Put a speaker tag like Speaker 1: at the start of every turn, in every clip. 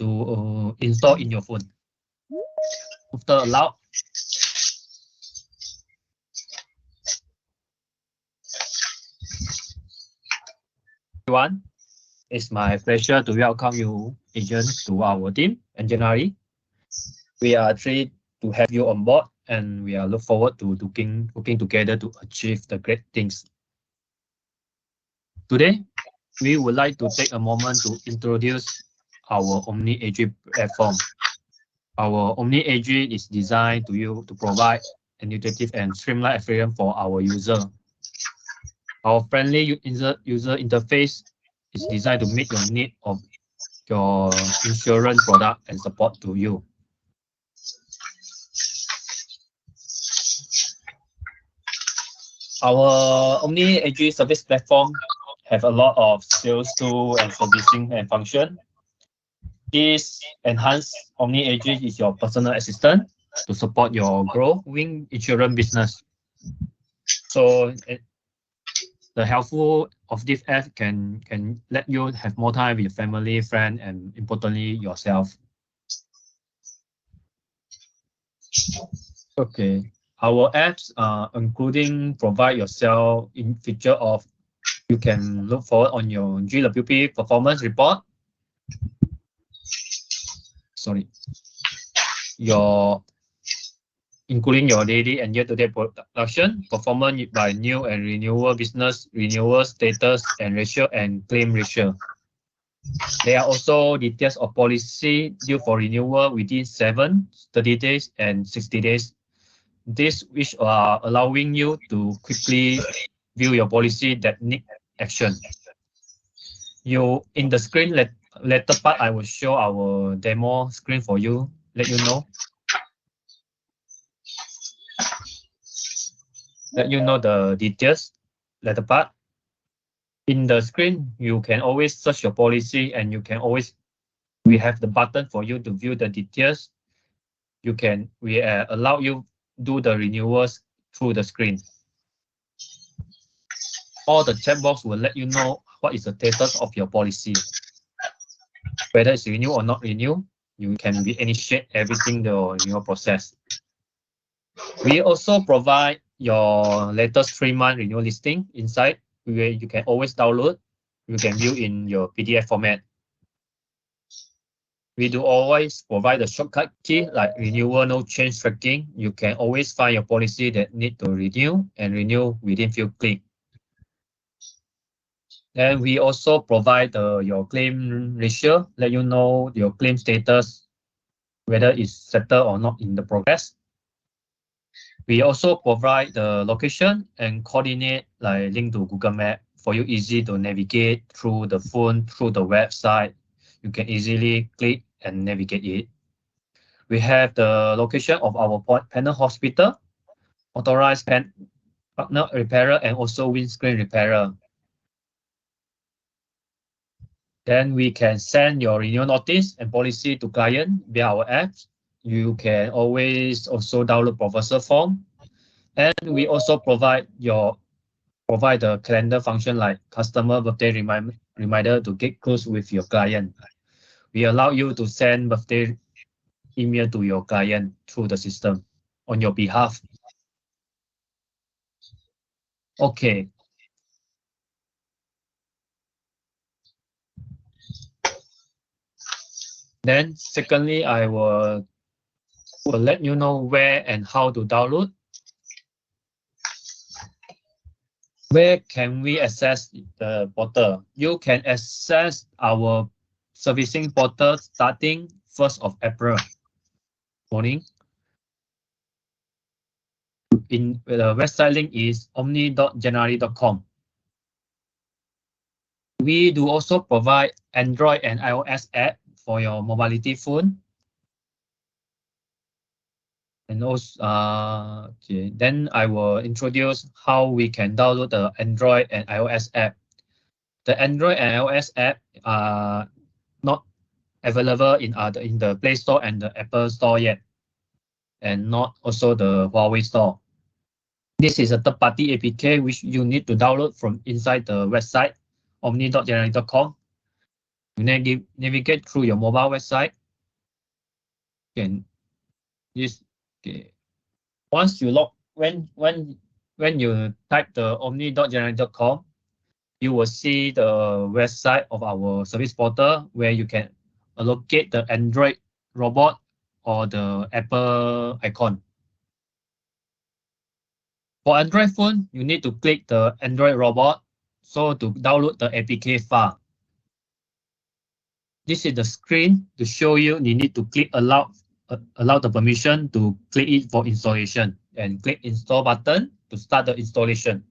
Speaker 1: to install in your phone. After allow, everyone, it's my pleasure to welcome you, agent, to our team. And generally, we are thrilled to have you on board, and we are look forward to working together to achieve the great things. Today, we would like to take a moment to introduce our OmniAG platform. Our OmniAG is designed to provide an intuitive and streamlined experience for our user. Our friendly user interface is designed to meet your need of your insurance product and support to you. Our OmniAG service platform have a lot of sales tool and servicing and function. This enhanced OmniAG is your personal assistant to support your growing insurance business. So the helpful of this app can let you have more time with your family, friend, and importantly yourself. Okay, our apps including provide yourself in feature of you can look forward on your GWP performance report. Sorry, including your daily and year-to-date production, performance by new and renewal business, renewal status and ratio, and claim ratio. There are also details of policy due for renewal within 7, 30 days, and 60 days. This which are allowing you to quickly view your policy that need action. In the screen later part, I will show our demo screen for you, let you know the details later part. In the screen, you can always search your policy, and we have the button for you to view the details. We allow you do the renewals through the screen. All the chat box will let you know what is the status of your policy, whether it's renew or not renew. You can initiate everything the renewal process. We also provide your latest 3-month renewal listing inside, where you can always download. You can view in your PDF format. We do always provide a shortcut key like renewal no change tracking. You can always find your policy that need to renew and renew within few clicks. Then we also provide your claim ratio, let you know your claim status, whether it's settled or not in the progress. We also provide the location and coordinate like link to Google Map for you easy to navigate through the phone, through the website. You can easily click and navigate it. We have the location of our panel hospital, authorized partner repairer, and also windscreen repairer. Then we can send your renewal notice and policy to client via our apps. You can always also download proposal form, and we also provide the calendar function like customer birthday reminder to get close with your client. We allow you to send birthday email to your client through the system on your behalf. Okay. Then secondly, I will let you know where and how to download. Where can we access the portal? You can access our servicing portal starting 1st of April morning. The website link is omni.january.com. We do also provide Android and iOS app for your mobility phone. And also, okay, then I will introduce how we can download the Android and iOS app. The Android and iOS app are not available in the Play Store and the Apple Store yet, and not also the Huawei Store. This is a third-party APK which you need to download from inside the website omni.january.com. You navigate through your mobile website Okay, this okay. Once you log when you type the omni.generate.com, you will see the website of our service portal where you can allocate the Android robot or the Apple icon. For Android phone, you need to click the Android robot. So to download the APK file, this is the screen to show you need to click allow the permission to click it for installation and click install button to start the installation.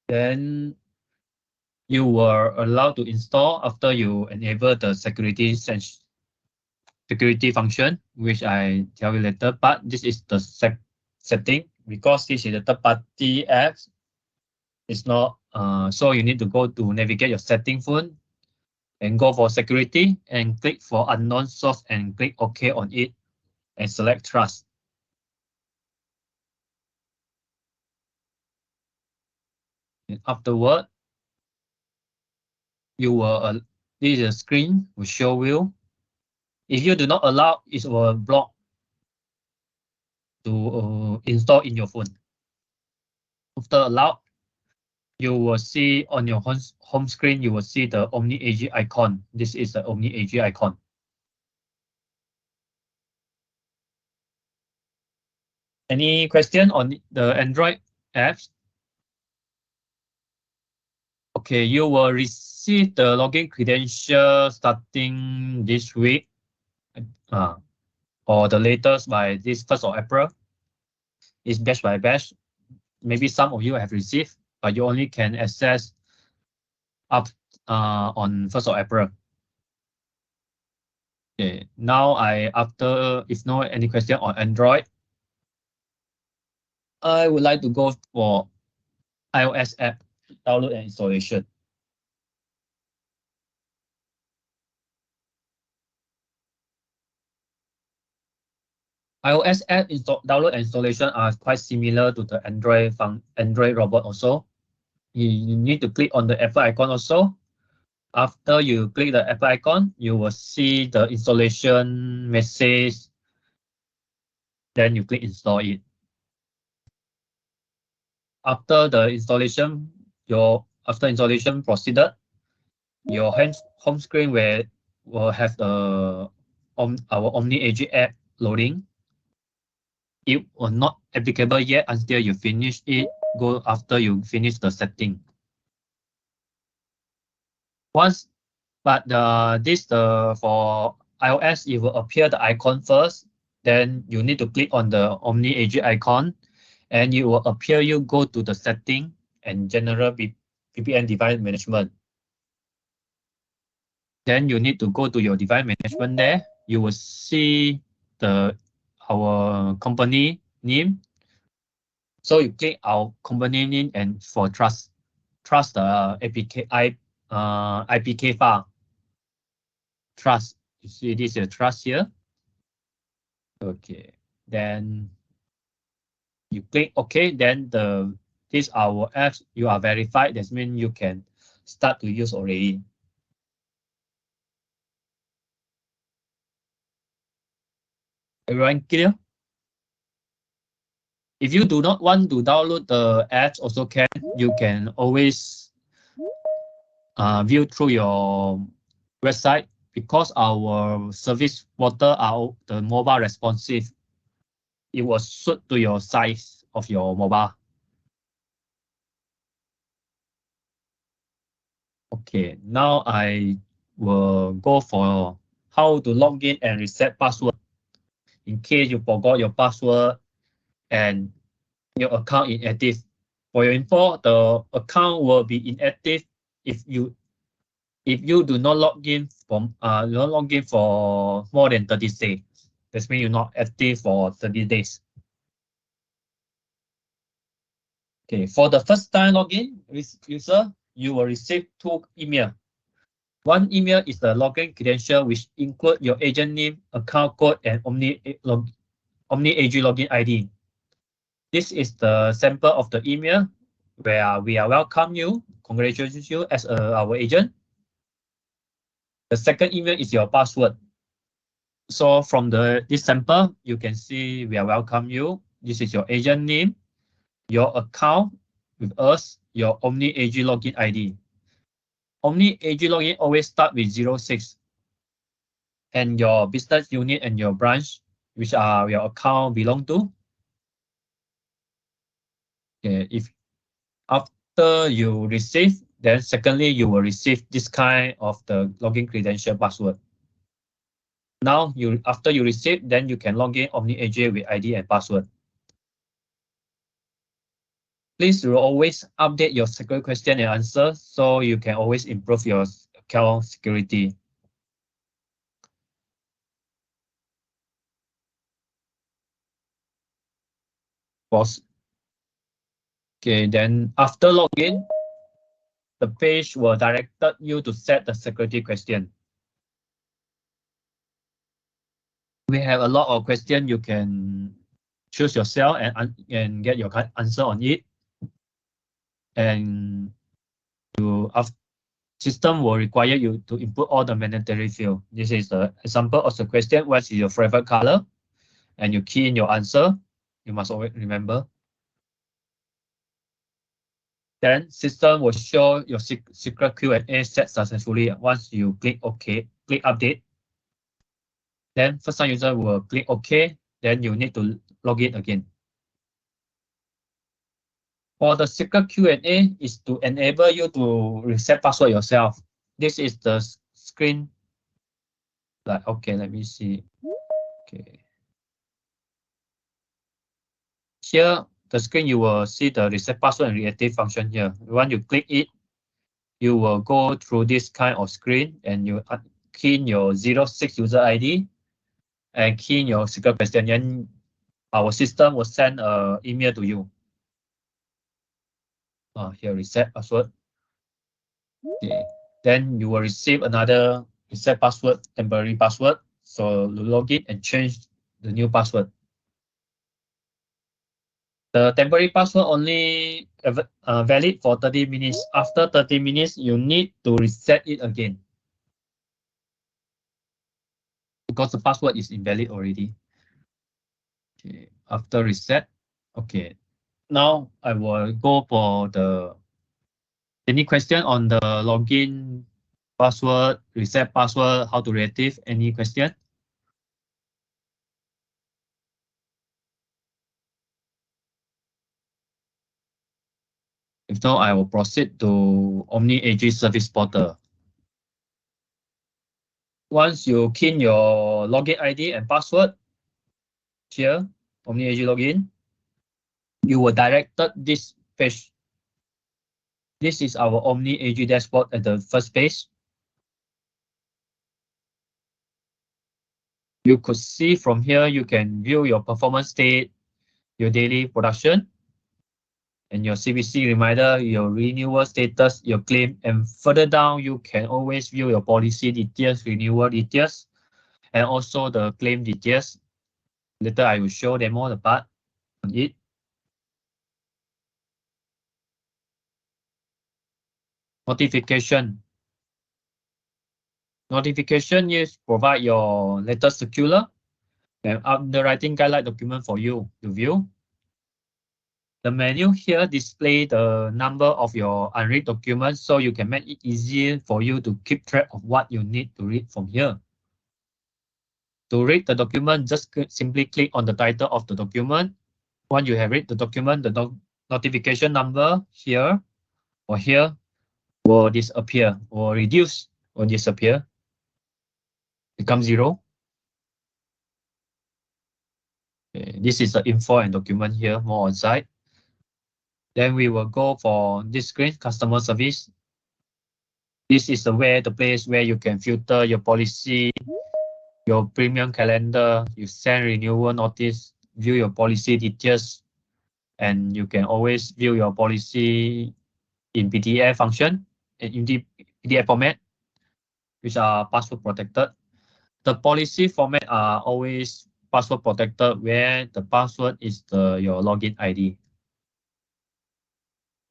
Speaker 1: Then you were allowed to install after you enable the security function, which I tell you later. But this is the setting because this is a third-party app. It's not so you need to go to navigate your setting phone and go for security and click for unknown source and click OK on it and select trust. And afterward, you will this is a screen will show you. If you do not allow, it will block to install in your phone. After allow, you will see on your home screen, you will see the OmniAG icon. This is the OmniAG icon. Any question on the Android apps? Okay, you will receive the login credential starting this week, or the latest by this 1st of April. It's batch by batch. Maybe some of you have received, but you only can access up on 1st of April. Okay, now if no any question on Android, I would like to go for iOS app download and installation. iOS app download and installation are quite similar to the Android robot also. You need to click on the Apple icon also. After you click the Apple icon, you will see the installation message. Then you click install it. After the installation, after installation proceeded, your home screen will have our OmniAG app loading. It will not applicable yet until you finish it. Go after you finish the setting. For iOS, it will appear the icon first. Then you need to click on the OmniAG icon, and it will appear you go to the setting and general VPN device management. Then you need to go to your device management there. You will see our company name. So you click our company name and for trust the IPK file. Trust. You see this is trust here. Okay. Then you click OK. Then this our apps you are verified. That means you can start to use already. Everyone clear? If you do not want to download the apps, also you can always view through your website because our service portal are the mobile responsive. It will suit to your size of your mobile. Okay, now I will go for how to log in and reset password in case you forgot your password and your account is inactive. For your info, the account will be inactive if you do not log in for more than 30 days. That means you're not active for 30 days. Okay, for the first time login user, you will receive 2 emails. One email is the login credential, which include your agent name, account code, and OmniAG login ID. This is the sample of the email. where we are welcome you, congratulations you as our agent. The second email is your password. So from this sample, you can see we are welcome you. This is your agent name, your account with us, your OmniAG login ID. OmniAG login always start with 06 and your business unit and your branch, which are your account belong to. Okay, if after you receive, then secondly, you will receive this kind of the login credential password. Now, after you receive, then you can log in OmniAG with ID and password. Please always update your security question and answer so you can always improve your account security. Okay, then after login, the page will direct you to set the security question. We have a lot of questions you can choose yourself and get your answer on it. And system will require you to input all the mandatory field. This is the example of the question. What is your favorite color? And you key in your answer. You must always remember. Then system will show your secret Q&A set successfully once you click OK, click update. Then first time user will click OK. Then you need to log in again. For the secret Q&A is to enable you to reset password yourself. This is the screen. Like, okay, let me see. Okay. Here, the screen, you will see the reset password and reactive function here. When you click it, you will go through this kind of screen and you key in your 06 user ID and key in your secret question. Then our system will send an email to you. Here, reset password. Okay. Then you will receive another reset password, temporary password. So log in and change the new password. The temporary password only valid for 30 minutes. After 30 minutes, you need to reset it again because the password is invalid already. Okay. After reset, okay. Now I will go for any question on the login password, reset password, how to reactive, any question? If not, I will proceed to OmniAG service portal. Once you key in your login ID and password, here, OmniAG login, you will directed this page. This is our OmniAG dashboard at the first page. You could see from here, you can view your performance state, your daily production, and your CBC reminder, your renewal status, your claim, and further down, you can always view your policy details, renewal details, and also the claim details. Later, I will show demo the part on it. Notification. Notification is provide your latest circular and underwriting guideline document for you to view. The menu here display the number of your unread documents, so you can make it easier for you to keep track of what you need to read from here. To read the document, just simply click on the title of the document. Once you have read the document, the notification number here or here will disappear or reduce or disappear. Become 0. Okay, this is the info and document here, more on site. Then we will go for this screen, customer service. This is the place where you can filter your policy, your premium calendar, you send renewal notice, view your policy details, and you can always view your policy in PDF function, in the PDF format, which are password protected. The policy format are always password protected, where the password is your login ID.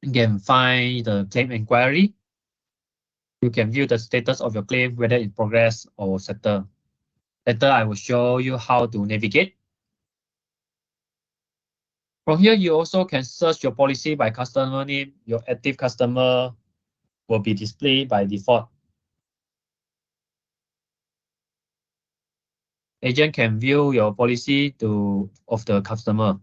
Speaker 1: You can find the claim inquiry. You can view the status of your claim, whether in progress or settled. Later, I will show you how to navigate. From here, you also can search your policy by customer name. Your active customer will be displayed by default. Agent can view your policy of the customer.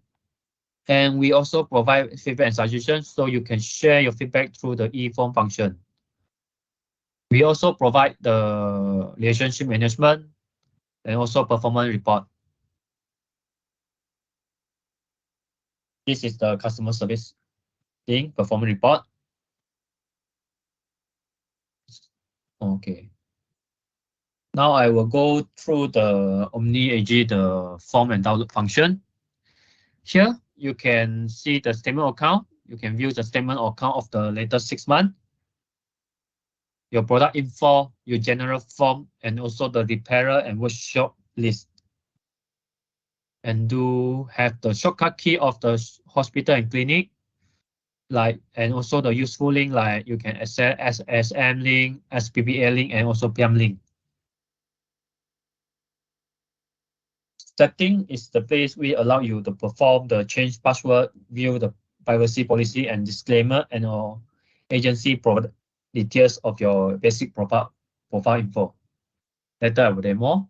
Speaker 1: And we also provide feedback and suggestions, so you can share your feedback through the e-form function. We also provide the relationship management and also performance report. This is the customer service thing, performance report. Okay. Now I will go through the OmniAG, the form and download function. Here, you can see the statement account. You can view the statement account of the latest 6 months, your product info, your general form, and also the repairer and workshop list. And do have the shortcut key of the hospital and clinic, and also the useful link, like you can access SSM link, SPPA link, and also PM link. Setting is the place we allow you to perform the change password, view the privacy policy and disclaimer, and or agency details of your basic profile info. Later I will demo.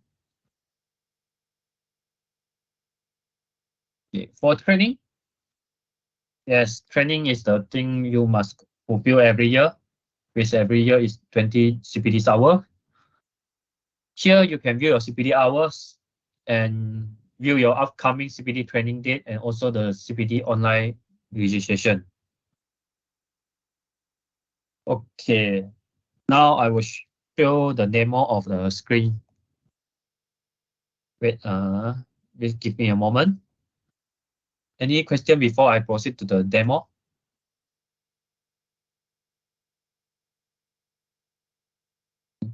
Speaker 1: Okay. For training, yes, training is the thing you must fulfill every year, which every year is 20 CPD hours. Here you can view your CPD hours and view your upcoming CPD training date and also the CPD online registration. Okay, now I will show the demo of the screen. Wait, please give me a moment. Any question before I proceed to the demo?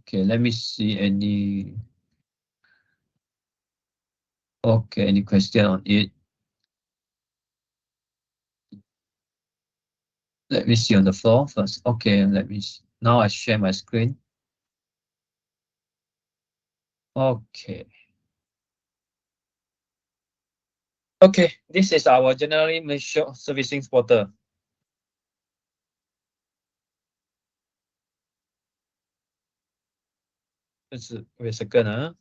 Speaker 1: Okay, let me see any. Okay, any question on it? Let me see on the floor first. Okay, now I share my screen. Okay. Okay, this is our generally Malaysia servicing portal. Wait a second.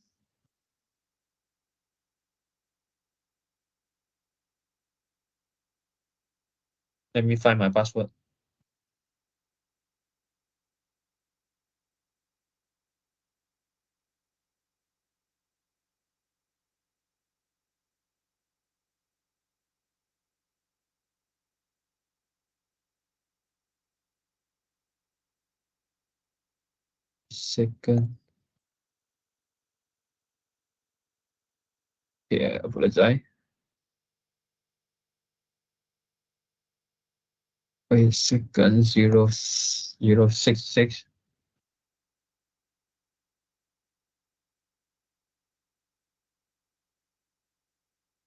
Speaker 1: Let me find my password. Second. Yeah, I apologize. Wait a second. 066.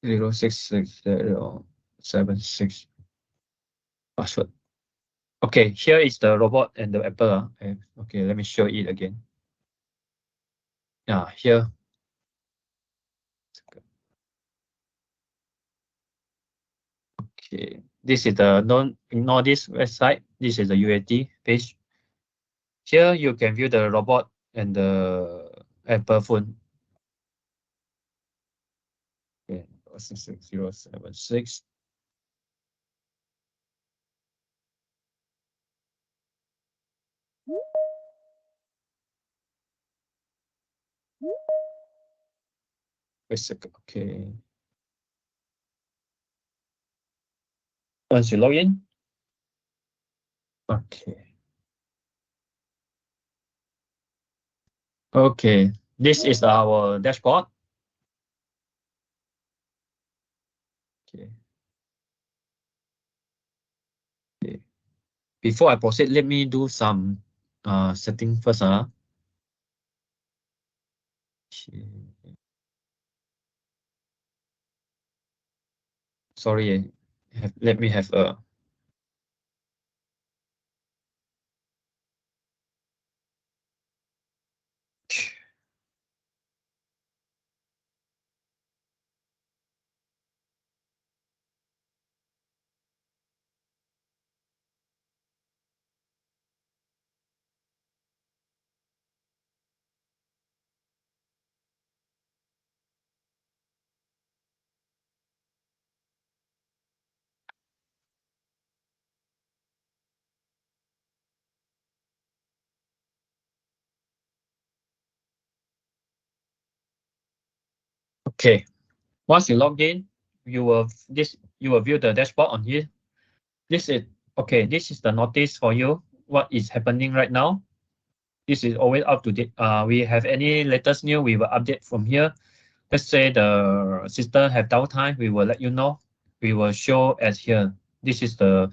Speaker 1: 066 password. Okay, here is the robot and the apple. Okay, let me show it again. Yeah, here. Okay, this is the don't ignore this website. This is the UAT page. Here you can view the robot and the Apple phone. Okay, 06076. Wait a second. Okay. Once you log in. Okay. Okay. This is our dashboard. Okay. Okay. Before I proceed, let me do some setting first. Okay. Sorry, let me have a Okay. Once you log in, you will view the dashboard on here. This is okay. This is the notice for you. What is happening right now? This is always up to date. We have any latest news, we will update from here. Let's say the system have downtime, we will let you know. We will show as here. This is the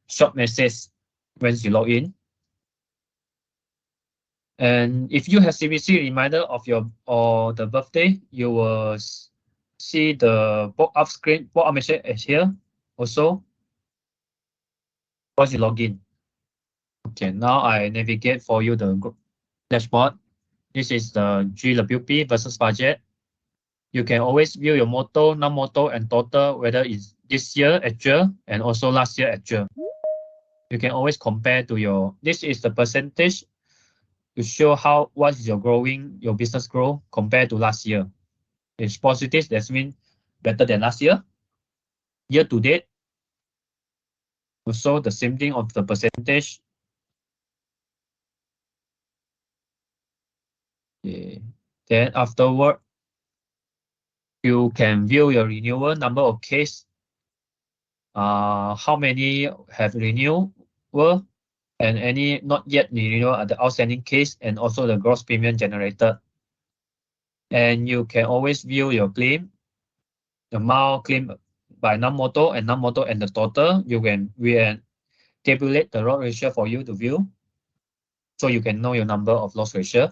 Speaker 1: short message when you log in. And if you have CVC reminder of your or the birthday, you will see the pop-up screen, pop-up message as here also once you log in. Okay, now I navigate for you the dashboard. This is the GWP versus budget. You can always view your motor, non-motor, and total, whether it's this year actual and also last year actual. You can always compare to your, this is the percentage to show how, what is your growing, your business growth compared to last year. It's positive, that means better than last year. Year to date, also the same thing of the percentage. Okay. Then afterward, you can view your renewal number of case, how many have renewal, and any not yet renewal are the outstanding case, and also the gross premium generated. And you can always view your claim, the amount claimed by non-motor and the total. We can tabulate the loss ratio for you to view, so you can know your number of loss ratio.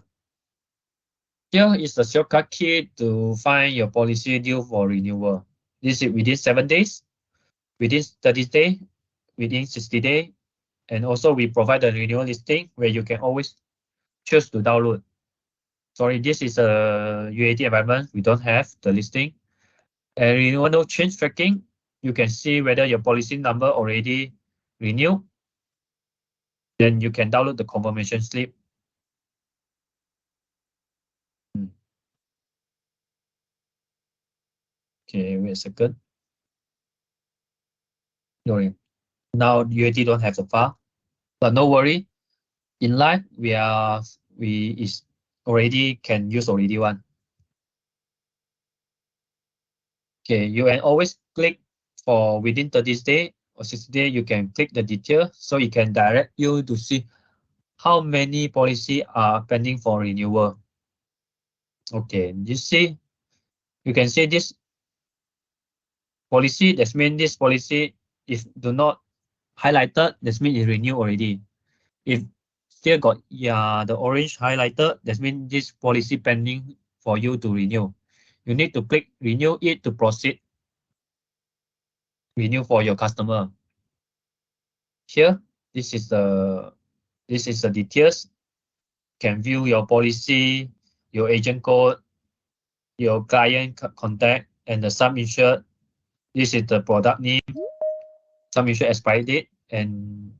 Speaker 1: Here is the shortcut key to find your policy due for renewal. This is within 7 days, within 30 days, within 60 days, and also we provide the renewal listing where you can always choose to download. Sorry, this is a UAT environment. We don't have the listing. And renewal no change tracking, you can see whether your policy number already renewed. Then you can download the confirmation slip. Okay, wait a second. No, now UAT don't have the file, but no worry. In life, we is already can use already one. Okay, you can always click for within 30 days or 60 days, you can click the detail, so it can direct you to see how many policy are pending for renewal. Okay, you can see this policy, that means this policy, if do not highlighted, that means it renew already. If still got the orange highlighted, that means this policy pending for you to renew. You need to click renew it to proceed renew for your customer. Here, this is the details. Can view your policy, your agent code, your client contact, and the sum insured. This is the product name, sum insured expiry date. And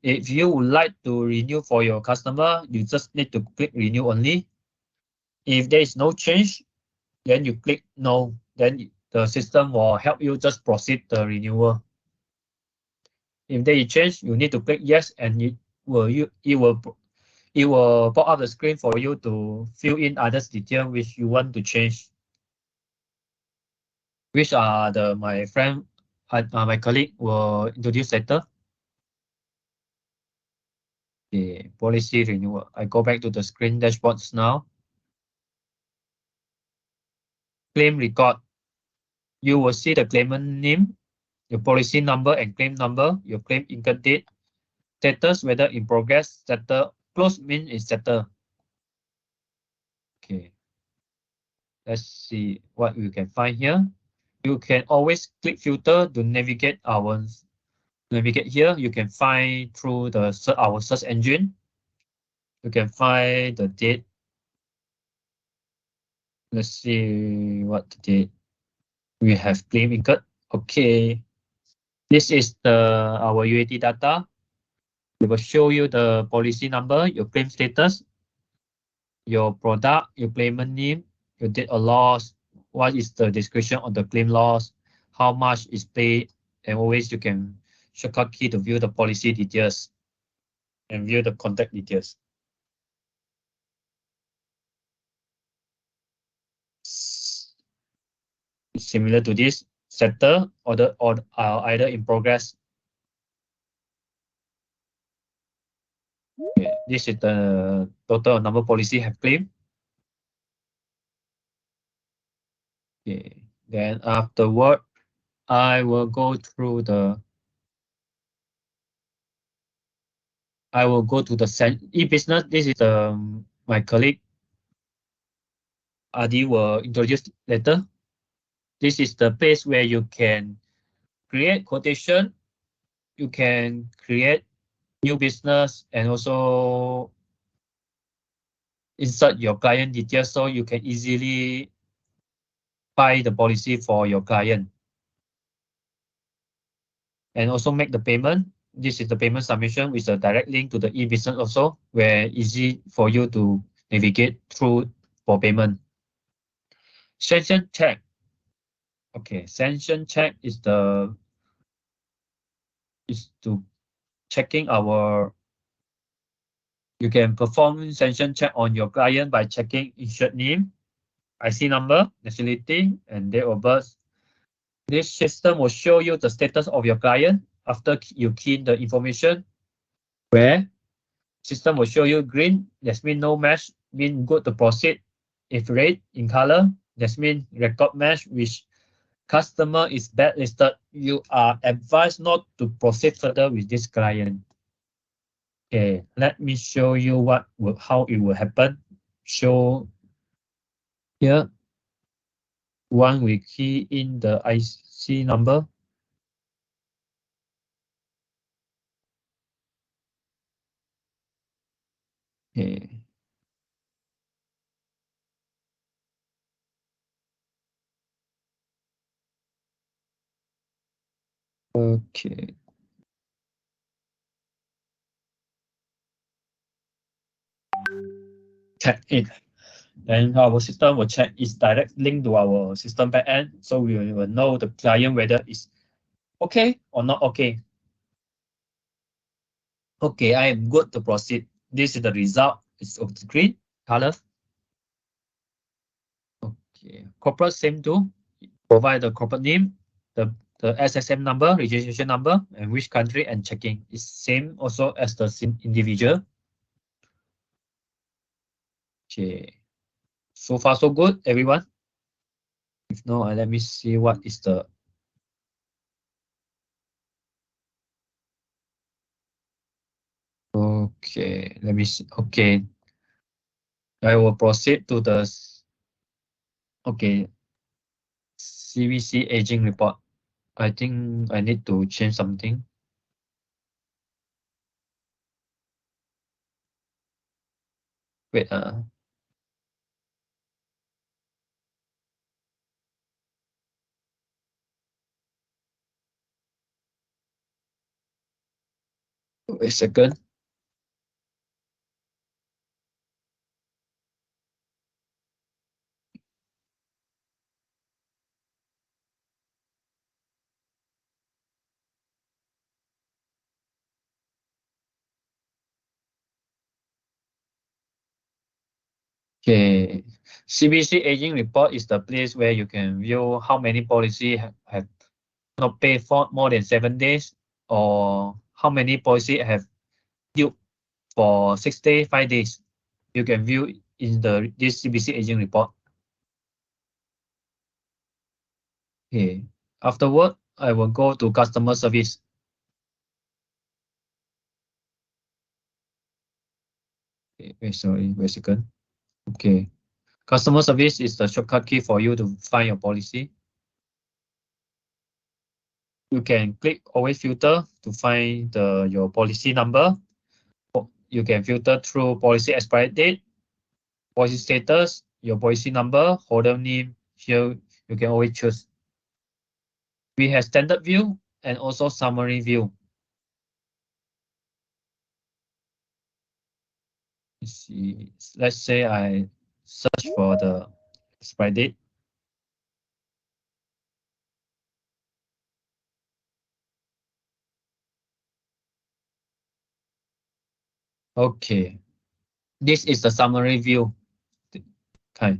Speaker 1: if you would like to renew for your customer, you just need to click renew only. If there is no change, then you click no. Then the system will help you just proceed the renewal. If there is change, you need to click yes, and it will pop up the screen for you to fill in others detail which you want to change, which are my friend, my colleague will introduce later. The policy renewal. I go back to the screen dashboards now. Claim record. You will see the claimant name, your policy number and claim number, your claim incurred date, status, whether in progress, settle, close means is settle. Okay. Let's see what we can find here. You can always click filter to navigate here. You can find through our search engine. You can find the date. Let's see what the date we have claim incurred. Okay. This is our UAT data. We will show you the policy number, your claim status, your product, your claimant name, your date of loss, what is the description of the claim loss, how much is paid, and always you can shortcut key to view the policy details and view the contact details. similar to this setter or either in progress. Okay, this is the total number policy have claimed. Okay, then afterward, I will go through the. I will go to the e-business. This is my colleague Adi will introduce later. This is the place where you can create quotation, you can create new business, and also insert your client details so you can easily buy the policy for your client and also make the payment. This is the payment submission with a direct link to the e-business also, where easy for you to navigate through for payment. Sanction check. Okay, sanction check is to checking our. You can perform sanction check on your client by checking insured name, IC number, nationality, and date of birth. This system will show you the status of your client after you key in the information, where system will show you green, that means no match, mean good to proceed. If red in color, that means record match, which customer is blacklisted. You are advised not to proceed further with this client. Okay, let me show you how it will happen. Show here. One, we key in the IC number. Okay. Okay. Check it. Then our system will check its direct link to our system backend, so we will know the client whether it's okay or not okay. Okay, I am good to proceed. This is the result. It's of the green color. Okay, corporate same too. Provide the corporate name, the SSN number, registration number, and which country and checking is same also as the individual. Okay, so far so good, everyone. If not, let me see what is the. Okay, let me see. Okay, I will proceed to the. Okay, CVC aging report. I think I need to change something. Wait, wait a second. Okay, CBC aging report is the place where you can view how many policy have not paid for more than 7 days, or how many policy have due for 6 days, 5 days. You can view in this CBC aging report. Okay, afterward, I will go to customer service. Okay, wait a second. Okay, customer service is the shortcut key for you to find your policy. You can click always filter to find your policy number. You can filter through policy expiry date, policy status, your policy number, holder name. Here you can always choose. We have standard view and also summary view. Let's see. Let's say I search for the expiry date. Okay, this is the summary view. Okay.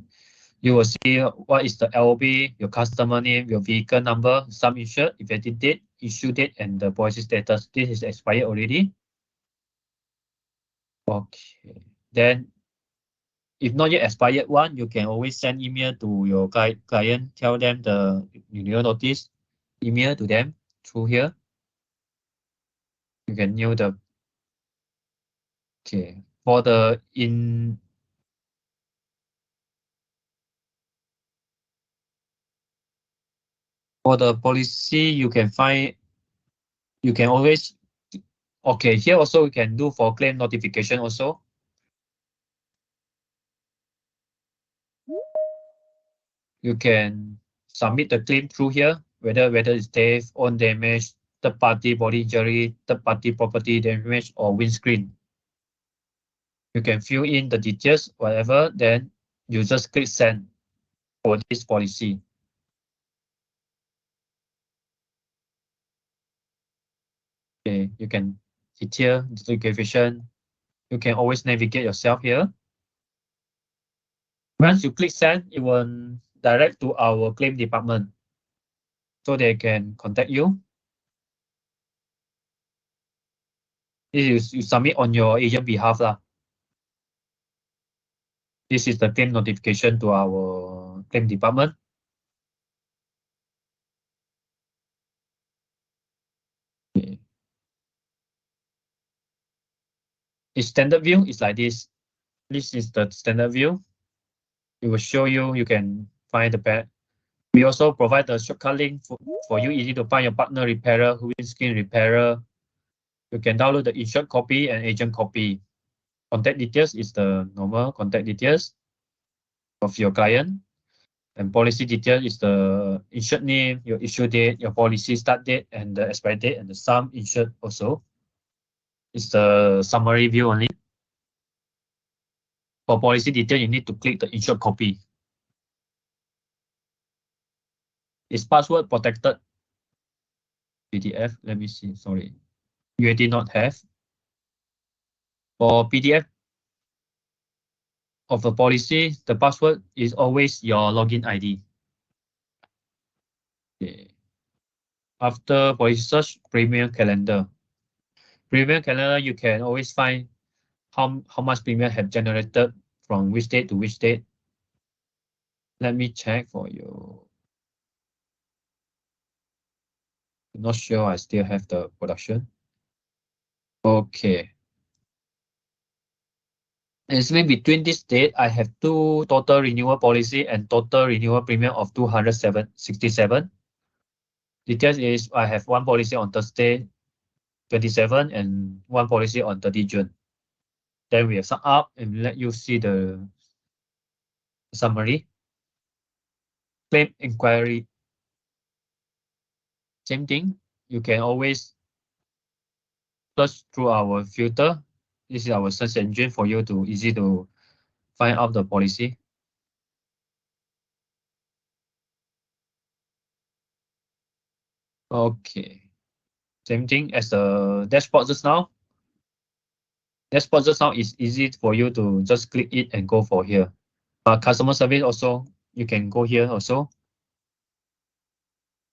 Speaker 1: You will see what is the LOB, your customer name, your vehicle number, sum insured, effective date, issue date, and the policy status. This is expired already. Okay. Then, if not yet expired one, you can always send email to your client, tell them the renewal notice, email to them through here. You can new the, okay. For the policy, you can always, okay, here also you can do for claim notification also. You can submit the claim through here, whether it's theft, own damage, third party body injury, third party property damage, or windscreen. You can fill in the details, whatever, then you just click send for this policy. Okay, you can hit here, notification. You can always navigate yourself here. Once you click send, it will direct to our claim department so they can contact you. This is you submit on your agent behalf lah. This is the claim notification to our claim department. Okay. Its standard view is like this. This is the standard view. It will show you, you can find the pet. We also provide the shortcut link for you easy to find your partner repairer, windscreen repairer. You can download the insured copy and agent copy. Contact details is the normal contact details of your client. And policy detail is the insured name, your issue date, your policy start date, and the expiry date, and the sum insured also. It's the summary view only. For policy detail, you need to click the insured copy. It's password protected. PDF, let me see, sorry. You did not have. For PDF of the policy, the password is always your login ID. Okay. After policy search, premium calendar. Premium calendar, you can always find how much premium have generated from which date to which date. Let me check for you. I'm not sure I still have the production. Okay. It's mean between this date, I have two total renewal policy and total renewal premium of 267. Details is I have one policy on Thursday, 27, and one policy on 30 June. Then we have sum up and let you see the summary. Claim inquiry. Same thing. You can always search through our filter. This is our search engine for you to easy to find out the policy. Okay. Same thing as the dashboard just now. Dashboard just now is easy for you to just click it and go for here. Customer service also, you can go here also.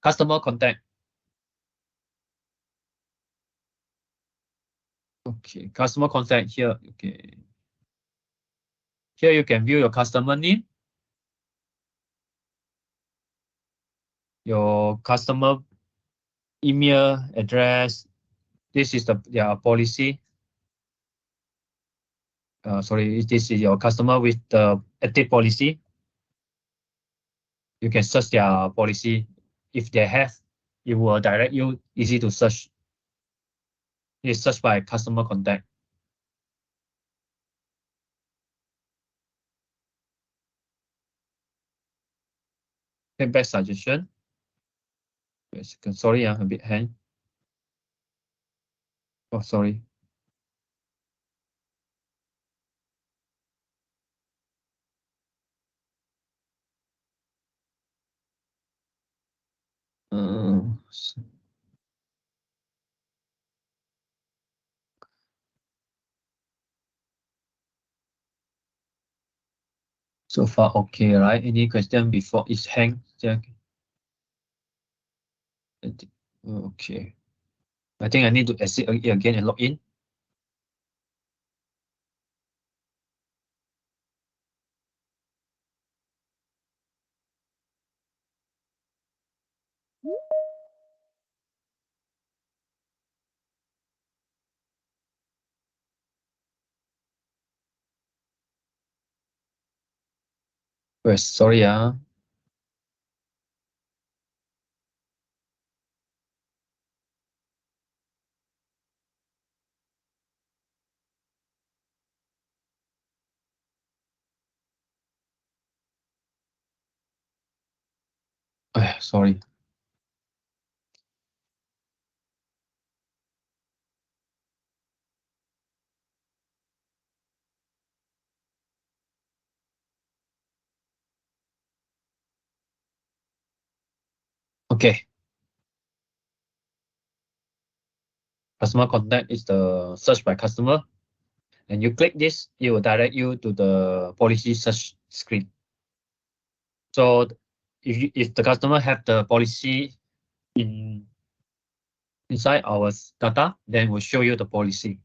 Speaker 1: Customer contact. Okay, customer contact here. Okay. Here you can view your customer name, your customer email address. This is their policy. Sorry, this is your customer with the active policy. You can search their policy. If they have, it will direct you easy to search. It's search by customer contact. Feedback suggestion. Yes, sorry, a bit hang. Oh, sorry. Uh, So far, okay, right? Any question before it's hang? Okay. I think I need to exit again and log in. Yes, sorry, sorry. Okay. Customer contact is the search by customer. And you click this, it will direct you to the policy search screen. So if the customer have the policy inside our data, then we'll show you the policy.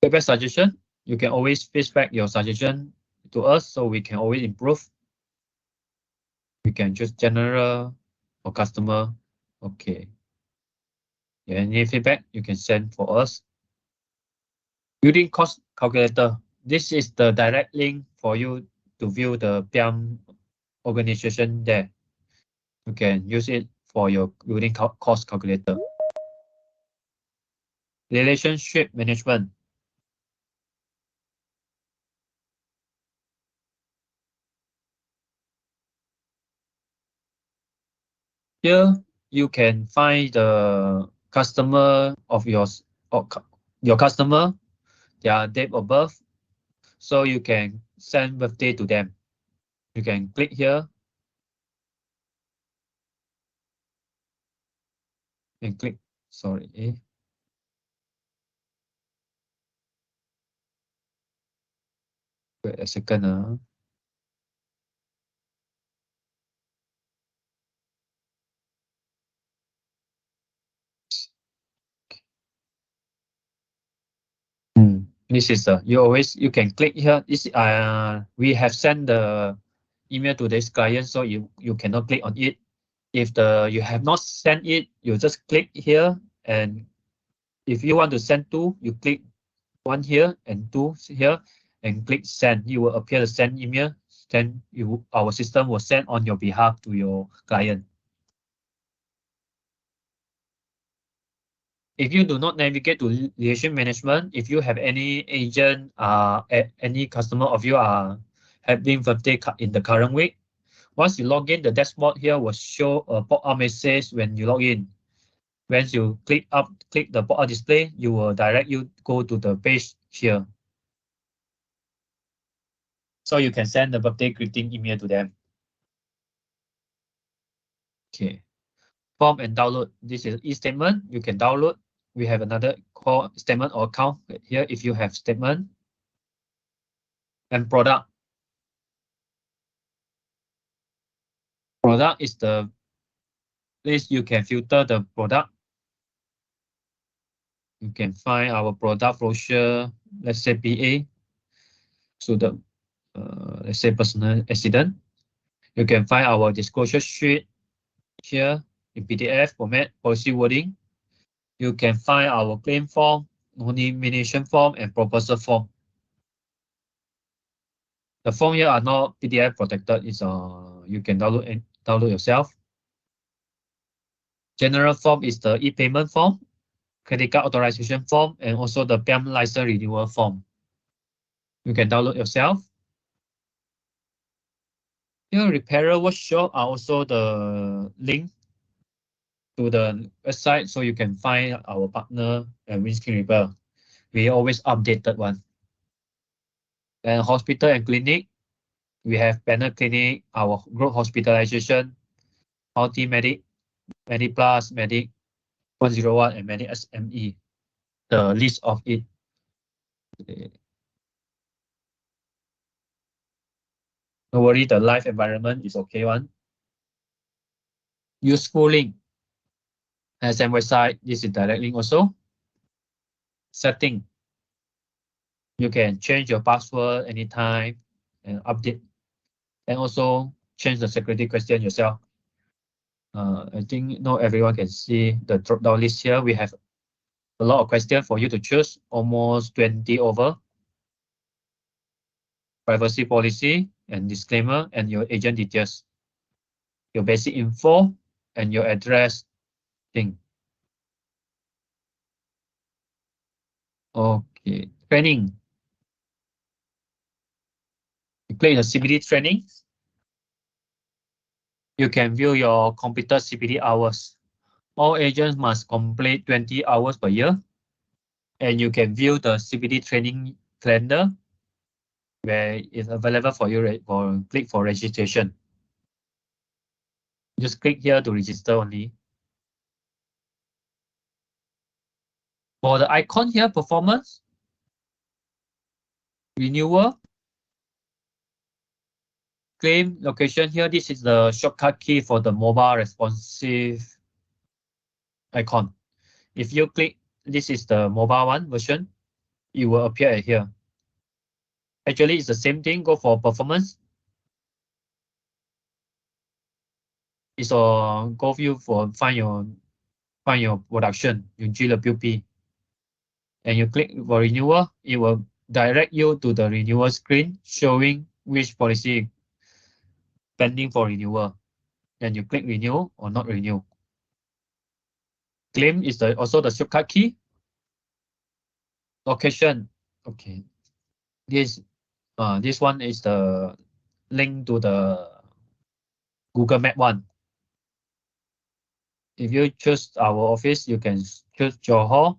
Speaker 1: Feedback suggestion, you can always feedback your suggestion to us so we can always improve. We can choose general or customer. Okay. Any feedback you can send for us. Building cost calculator. This is the direct link for you to view the PIAM organization there. You can use it for your building cost calculator. Relationship management. Here you can find the customer of your customer, their date of birth, so you can send birthday to them. You can click here and click. Sorry, wait a second. This is you can click here. This we have sent the email to this client, so you cannot click on it. If you have not sent it, you just click here, and if you want to send to, you click one here and two here, and click send. You will appear the send email. Then our system will send on your behalf to your client. If you do not navigate to relation management, if you have any agent, any customer of you are having birthday in the current week, once you log in, the dashboard here will show a pop-up message when you log in. Once you click the pop-up display, you will direct you go to the page here. So you can send the birthday greeting email to them. Okay. Form and download. This is e-statement. You can download. We have another call statement or account here if you have statement. And product. Product is the place you can filter the product. You can find our product brochure, let's say PA. So let's say personal accident. You can find our disclosure sheet here in PDF format, policy wording. You can find our claim form, nomination form, and proposal form. The form here are not PDF protected. It's you can download yourself. General form is the e-payment form, credit card authorization form, and also the PAM license renewal form. You can download yourself. Here, repairer workshop are also the link to the website, so you can find our partner and windscreen repair. We always updated one. And hospital and clinic, we have panel clinic, our group hospitalization, multi-medic, Medic Plus, Medic 101, and Medic SME. The list of it. Okay. No worry, the live environment is okay one. Useful link. SM website, this is direct link also. Setting. You can change your password anytime and update. And also change the security question yourself. I think not everyone can see the drop down list here. We have a lot of questions for you to choose, almost 20 over. Privacy policy and disclaimer and your agent details. Your basic info and your address thing. Okay, training. You click the CPD training. You can view your completed CPD hours. All agents must complete 20 hours per year. And you can view the CPD training calendar where it's available for you for click for registration. Just click here to register only. For the icon here, performance, renewal, claim location here. This is the shortcut key for the mobile responsive icon. If you click, this is the mobile one version, it will appear here. Actually, it's the same thing. Go for performance. It's a go view for find your production, your GWP. And you click for renewal, it will direct you to the renewal screen showing which policy pending for renewal. And you click renew or not renew. Claim is also the shortcut key. Location. Okay. This one is the link to the Google Map one. If you choose our office, you can choose Johor,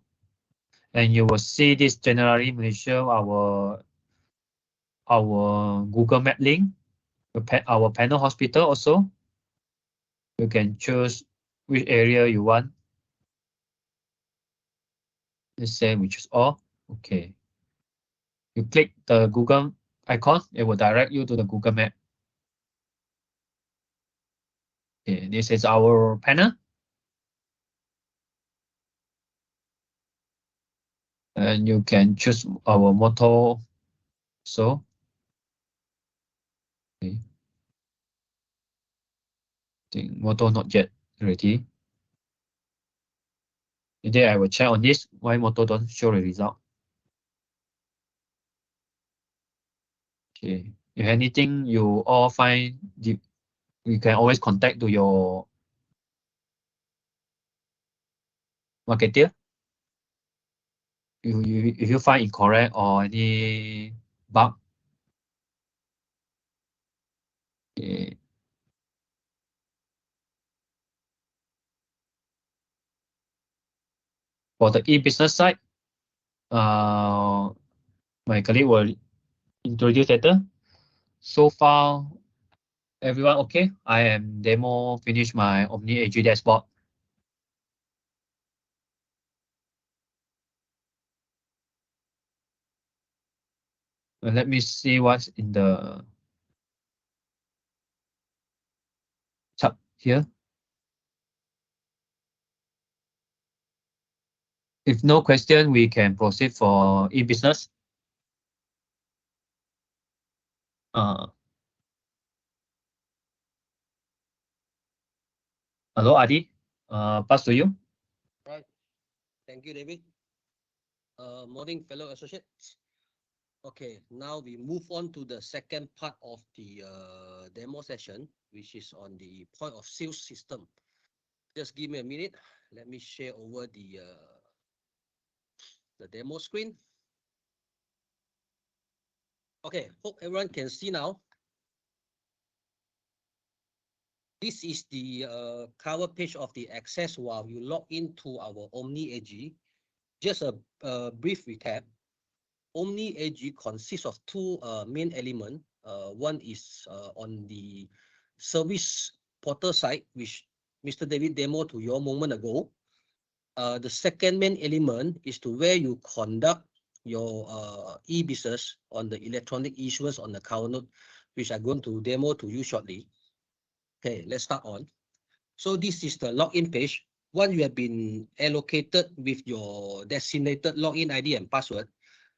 Speaker 1: and you will see this January Malaysia, our Google Map link, our panel hospital also. You can choose which area you want. Let's say we choose all. Okay. You click the Google icon, it will direct you to the Google Map. Okay, this is our panel. And you can choose our motto. So, okay. I think motto not yet ready. Today I will check on this, why motto don't show the result. Okay, if anything you all find, you can always contact to your marketer. If you find incorrect or any bug. Okay. For the e-business side, my colleague will introduce later. So far, everyone okay? I am demo finish my OmniAG dashboard. Let me see what's in the tab here. If no question, we can proceed for e-business. Hello, Adi. Pass to you.
Speaker 2: Right. Thank you, David. Morning, fellow associates. Okay, now we move on to the second part of the demo session, which is on the point of sales system. Just give me a minute. Let me share over the demo screen. Okay, hope everyone can see now. This is the cover page of the access while you log into our OmniAG. Just a brief recap. OmniAG consists of two main elements. One is on the service portal side, which Mr. David demoed to you a moment ago. The second main element is to where you conduct your e-business on the electronic issuance on the cover note, which I'm going to demo to you shortly. Okay, let's start on. So this is the login page. Once you have been allocated with your designated login ID and password,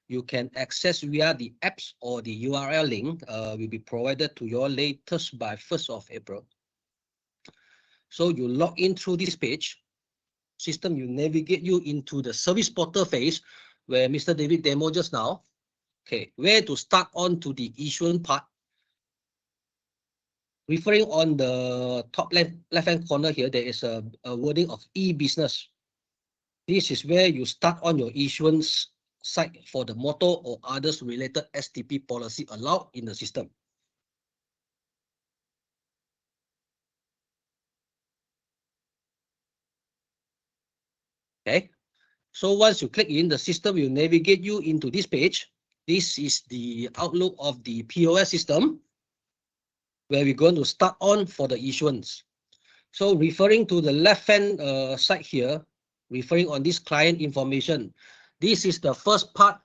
Speaker 2: you can access via the apps or the URL link will be provided to your latest by 1st of April. So you log in through this page. System will navigate you into the service portal phase where Mr. David demoed just now. Okay, where to start on to the issuance part. Referring on the top left-hand corner here, there is a wording of e-business. This is where you start on your issuance site for the motor or others related STP policy allowed in the system. Okay, so once you click in, the system will navigate you into this page. This is the outlook of the POS system, where we're going to start on for the issuance. So referring to the left-hand side here, referring on this client information, this is the first part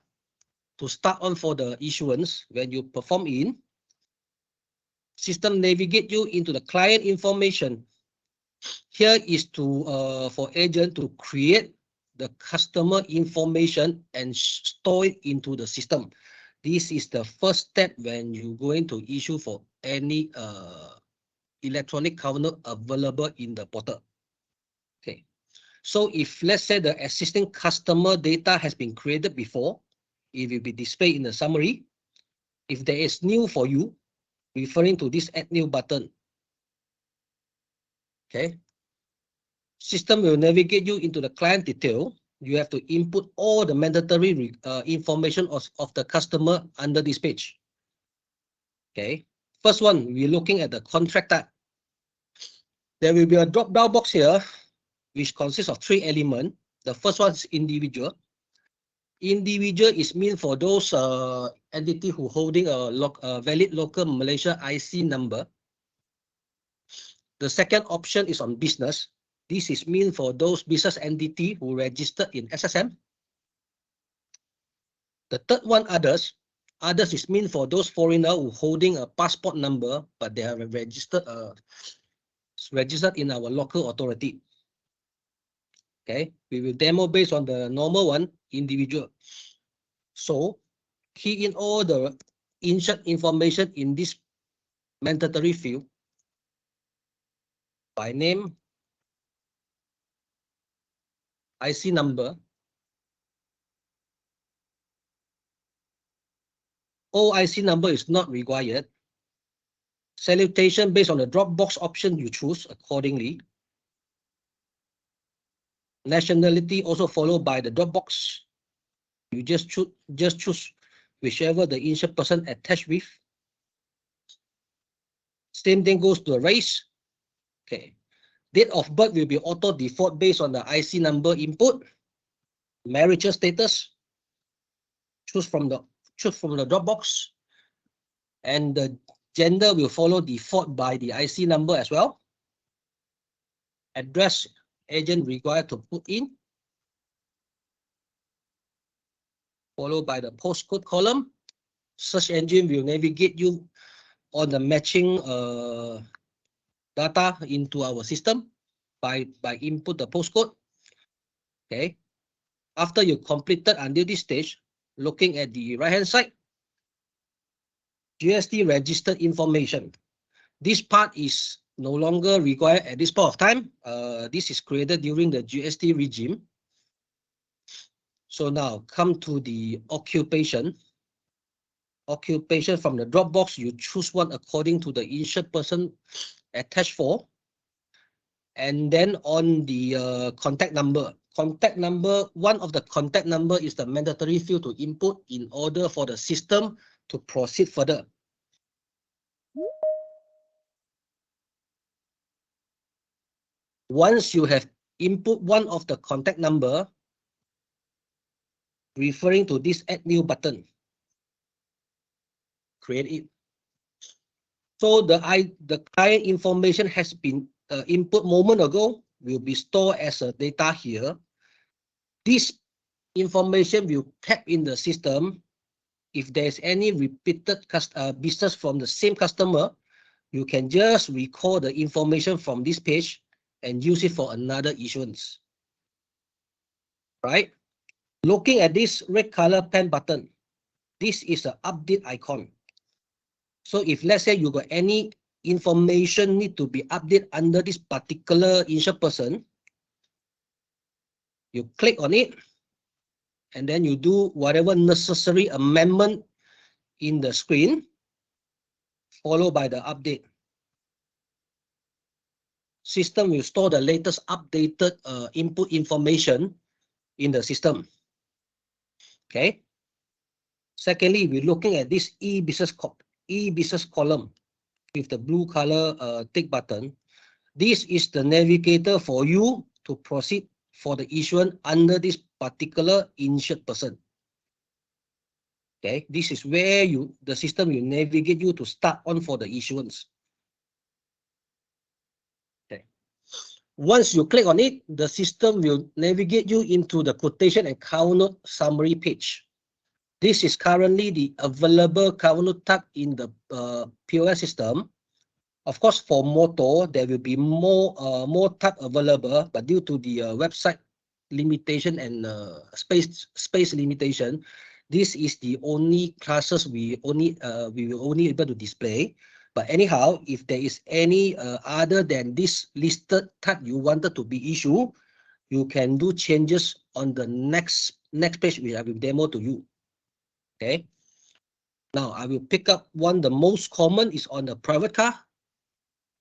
Speaker 2: to start on for the issuance. When you perform in, system navigate you into the client information. Here is to for agent to create the customer information and store it into the system. This is the first step when you're going to issue for any electronic covenant available in the portal. Okay, so if let's say the existing customer data has been created before, it will be displayed in the summary. If there is new for you, referring to this add new button. Okay, system will navigate you into the client detail. You have to input all the mandatory information of the customer under this page. Okay, first one, we're looking at the contract type. There will be a drop-down box here, which consists of 3 elements. The first one is individual. Individual is meant for those entity who holding a valid local Malaysia IC number. The second option is on business. This is meant for those business entity who registered in SSM. The third one, others. Others is meant for those foreigner who holding a passport number, but they are registered in our local authority. Okay, we will demo based on the normal one, individual. So key in all the insured information in this mandatory field by name, IC number. OIC number is not required. Salutation based on the Dropbox option you choose accordingly. Nationality also followed by the Dropbox. You just choose whichever the insured person attached with. Same thing goes to the race. Okay. Date of birth will be auto default based on the IC number input. Marital status. Choose from the Dropbox. And the gender will follow default by the IC number as well. Address agent required to put in, followed by the postcode column. Search engine will navigate you on the matching data into our system by input the postcode. Okay. After you completed until this stage, looking at the right hand side, GST registered information. This part is no longer required at this point of time. This is created during the GST regime. So now come to the occupation. Occupation from the Dropbox, you choose one according to the insured person attached for. And then on the contact number. Contact number, one of the contact number is the mandatory field to input in order for the system to proceed further. Once you have input one of the contact number, referring to this add new button, create it. So the client information has been input moment ago, will be stored as a data here. This information will tap in the system. If there's any repeated business from the same customer, you can just recall the information from this page and use it for another issuance. Right? Looking at this red color pen button, this is an update icon. So if let's say you got any information need to be updated under this particular insured person, you click on it, and then you do whatever necessary amendment in the screen, followed by the update. System will store the latest updated input information in the system. Okay. Secondly, we're looking at this e-business column with the blue color tick button. This is the navigator for you to proceed for the issuance under this particular insured person. Okay, this is where the system will navigate you to start on for the issuance. Okay. Once you click on it, the system will navigate you into the quotation and cover note summary page. This is currently the available cover note type in the POS system. Of course, for motor, there will be more type available, but due to the website limitation and space limitation, this is the only classes we will only able to display. But anyhow, if there is any other than this listed type you wanted to be issued, you can do changes on the next page which I will demo to you. Okay. Now I will pick up one. The most common is on the private car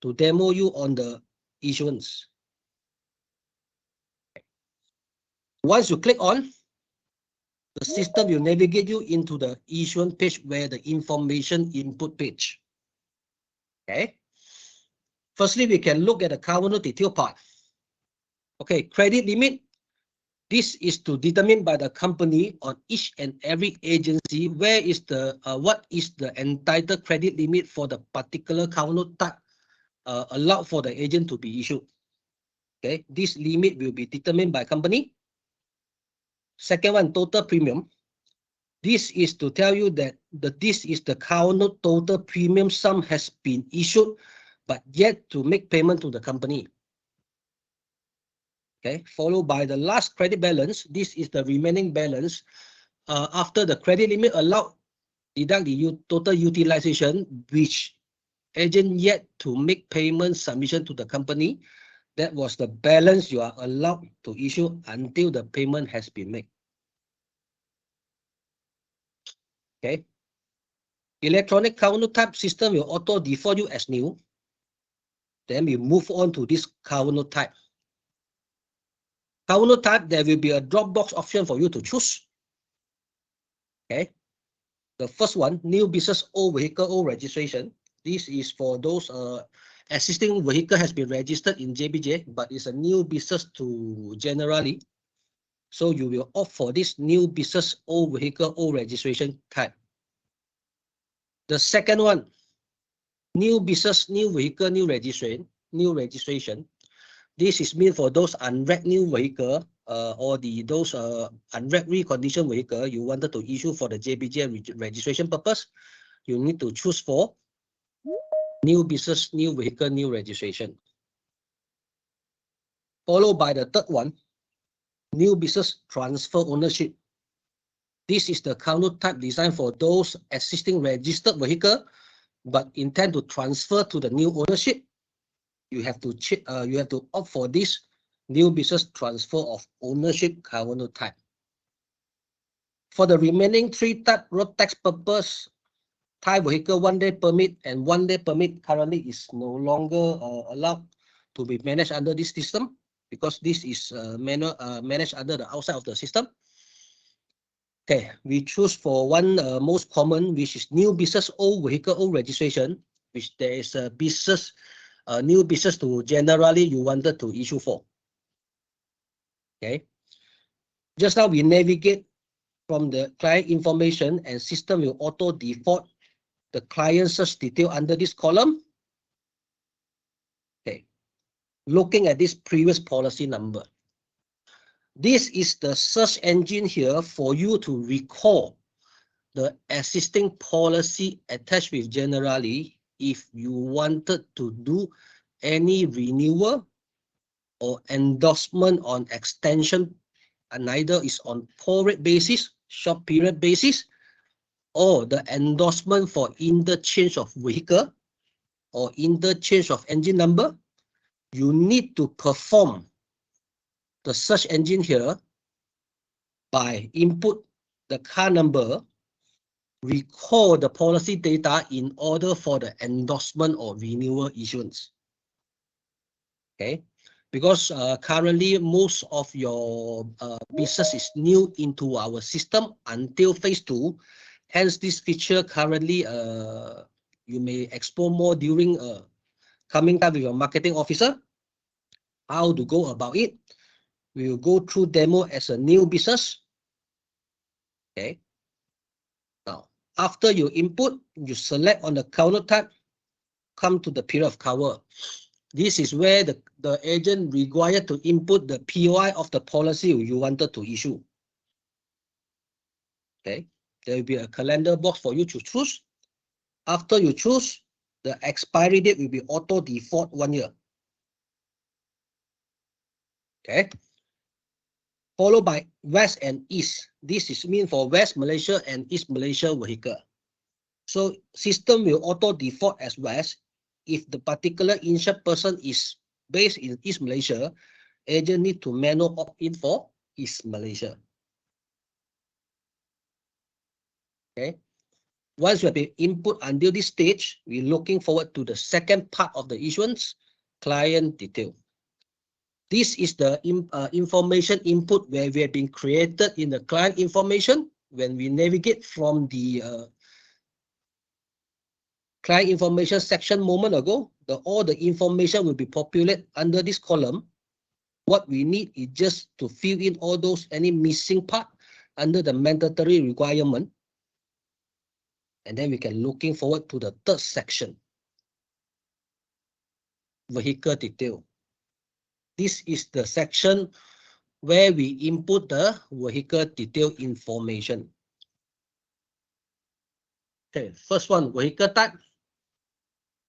Speaker 2: to demo you on the issuance. Once you click on, the system will navigate you into the issuance page where the information input page. Okay. Firstly, we can look at the cover note detail part. Okay, credit limit. This is to determine by the company on each and every agency where is the what is the entitled credit limit for the particular cover note type allowed for the agent to be issued. Okay, this limit will be determined by company. Second one, total premium. This is to tell you that this is the cover note total premium sum has been issued, but yet to make payment to the company. Okay, followed by the last credit balance. This is the remaining balance after the credit limit allowed, deduct the total utilization, which agent yet to make payment submission to the company. That was the balance you are allowed to issue until the payment has been made. Okay. Electronic cover note type system will auto default you as new. Then we move on to this cover note type. Cover note type, there will be a drop box option for you to choose. Okay. The first one, new business old vehicle old registration. This is for those existing vehicle has been registered in JBJ, but it's a new business to generally. So you will opt for this new business old vehicle old registration type. The second one, new business new vehicle new registration. This is meant for those unread new vehicle or those unread reconditioned vehicle you wanted to issue for the JBJ registration purpose. You need to choose for new business new vehicle new registration. Followed by the third one, new business transfer ownership. This is the cover note type designed for those existing registered vehicle but intend to transfer to the new ownership. You have to opt for this new business transfer of ownership cover note type. For the remaining three type, road tax purpose, type vehicle 1 day permit and 1 day permit currently is no longer allowed to be managed under this system because this is managed under the outside of the system. Okay, we choose for one most common, which is new business old vehicle old registration, which there is a business, new business to generally you wanted to issue for. Okay, just now we navigate from the client information and system will auto default the client search detail under this column. Okay, looking at this previous policy number. This is the search engine here for you to recall the existing policy attached with generally if you wanted to do any renewal or endorsement on extension, and either is on prorate basis, short period basis, or the endorsement for interchange of vehicle or interchange of engine number. You need to perform the search engine here by input the car number, recall the policy data in order for the endorsement or renewal issuance. Okay, because currently most of your business is new into our system until phase 2. Hence, this feature currently you may explore more during coming time with your marketing officer. How to go about it? We will go through demo as a new business. Okay. Now, after you input, you select on the cover type, come to the period of cover. This is where the agent required to input the POI of the policy you wanted to issue. Okay. There will be a calendar box for you to choose. After you choose, the expiry date will be auto default 1 year. Okay. Followed by West and East. This is mean for West Malaysia and East Malaysia vehicle. So system will auto default as West. If the particular insured person is based in East Malaysia, agent need to manual opt in for East Malaysia. Okay. Once we have been input until this stage, we're looking forward to the second part of the issuance, client detail. This is the information input where we have been created in the client information. When we navigate from the client information section moment ago, all the information will be populated under this column. What we need is just to fill in all those any missing part under the mandatory requirement. And then we can looking forward to the third section, vehicle detail. This is the section where we input the vehicle detail information. Okay, first one, vehicle type.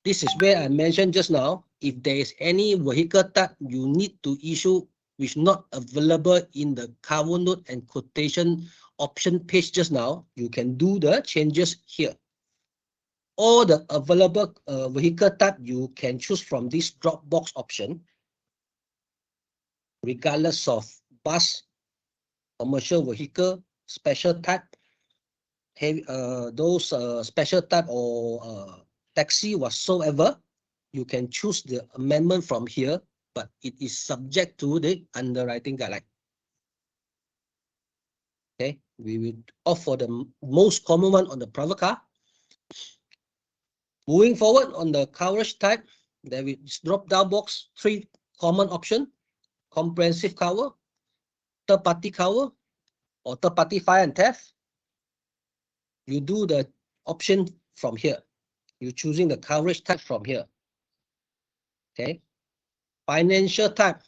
Speaker 2: This is where I mentioned just now, if there is any vehicle type you need to issue which not available in the cover note and quotation option page just now, you can do the changes here. All the available vehicle type you can choose from this drop box option, regardless of bus, commercial vehicle, special type, those special type or taxi whatsoever, you can choose the amendment from here, but it is subject to the underwriting guideline. Okay, we will opt for the most common one on the private car. Moving forward on the coverage type, there is drop down box, 3 common option: comprehensive cover, third party cover, or third party fire and theft. You do the option from here. You're choosing the coverage type from here. Okay. Financial type.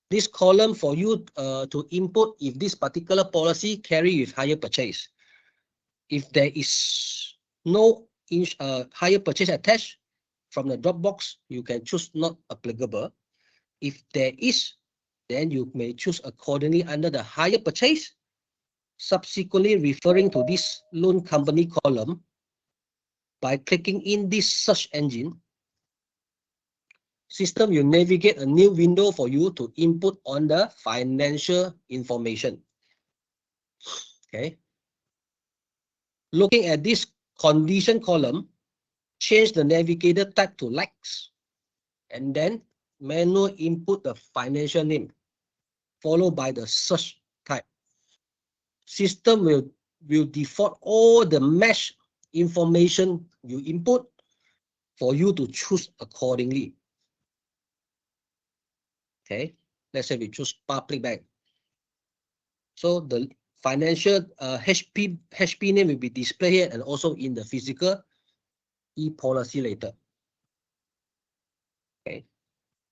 Speaker 2: This column for you to input if this particular policy carry with hire purchase. If there is no hire purchase attached from the drop box, you can choose not applicable. If there is, then you may choose accordingly under the hire purchase, subsequently referring to this loan company column by clicking in this search engine. System will navigate a new window for you to input on the financial information. Okay. Looking at this condition column, change the navigator type to likes, and then manual input the financial name, followed by the search type. System will default all the match information you input for you to choose accordingly. Okay, let's say we choose public bank. So the financial HP name will be displayed here and also in the physical e-policy later. Okay,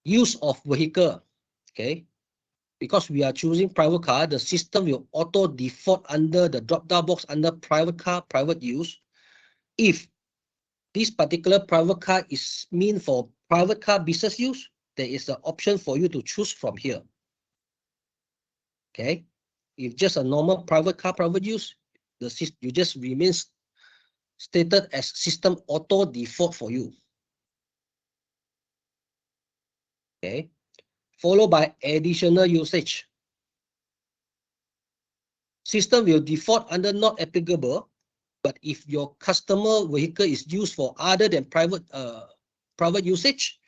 Speaker 2: use of vehicle. Okay, because we are choosing private car, the system will auto default under the drop-down box under private car, private use. If this particular private car is meant for private car business use, there is an option for you to choose from here. Okay. If just a normal private car, private use, you just remains stated as system auto default for you. Okay. Followed by additional usage. System will default under not applicable, but if your customer vehicle is used for other than private usage,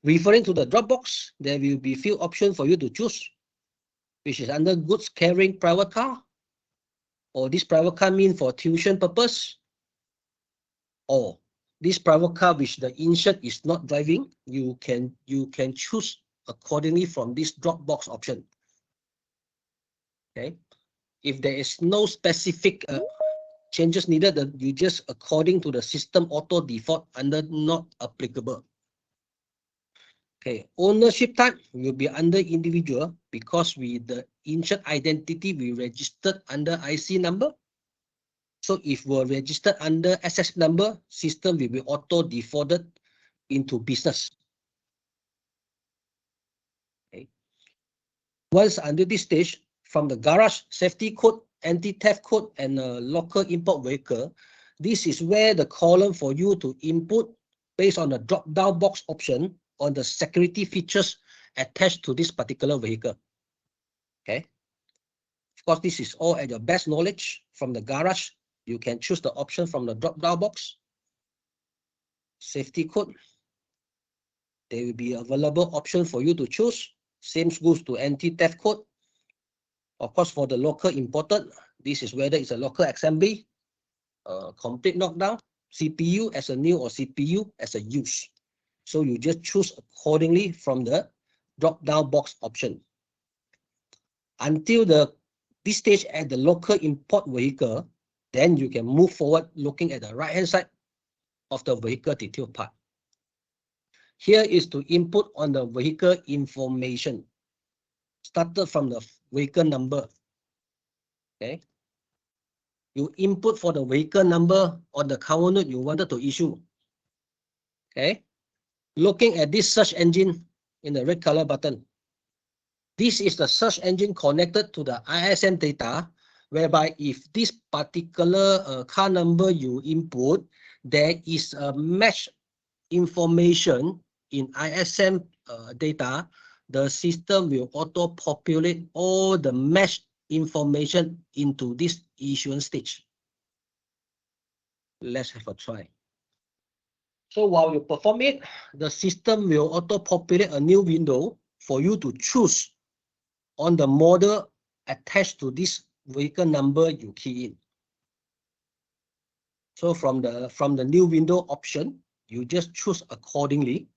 Speaker 2: referring to the Dropbox, there will be few options for you to choose, which is under goods carrying private car, or this private car mean for tuition purpose, or this private car which the insured is not driving. You can choose accordingly from this Dropbox option. Okay, if there is no specific changes needed, you just according to the system auto default under not applicable. Okay, ownership type will be under individual because the insured identity we registered under IC number. So if we're registered under SS number, system will be auto defaulted into business. Okay. Once under this stage, from the garage safety code, anti-theft code, and local import vehicle, this is where the column for you to input based on the drop-down box option on the security features attached to this particular vehicle. Okay. Of course, this is all at your best knowledge. From the garage, you can choose the option from the drop-down box. Safety code. There will be available option for you to choose. Same goes to anti-theft code. Of course, for the local imported, this is whether it's a local assembly, complete knockdown, CPU as a new or CPU as a use. So you just choose accordingly from the drop-down box option. Until this stage at the local import vehicle, then you can move forward looking at the right-hand side of the vehicle detail part. Here is to input on the vehicle information. Started from the vehicle number. Okay. You input for the vehicle number on the cover note you wanted to issue. Okay. Looking at this search engine in the red color button. This is the search engine connected to the ISM data, whereby if this particular car number you input, there is a match information in ISM data, the system will auto-populate all the match information into this issuance stage. Let's have a try. So while you perform it, the system will auto-populate a new window for you to choose on the model attached to this vehicle number you key in. So from the new window option, you just choose accordingly.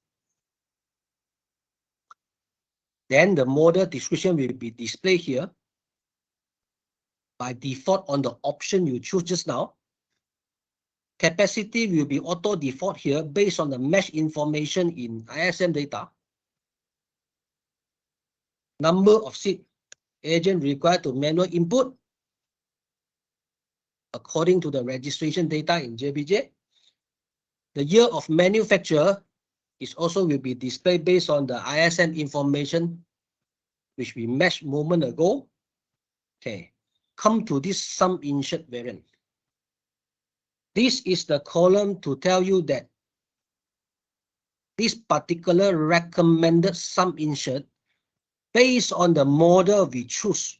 Speaker 2: Then the model description will be displayed here by default on the option you choose just now. Capacity will be auto default here based on the mesh information in ISM data. Number of seat agent required to manual input according to the registration data in JBJ. The year of manufacture is also will be displayed based on the ISM information which we matched a moment ago. Okay, come to this sum insured variant. This is the column to tell you that this particular recommended sum insured based on the model we choose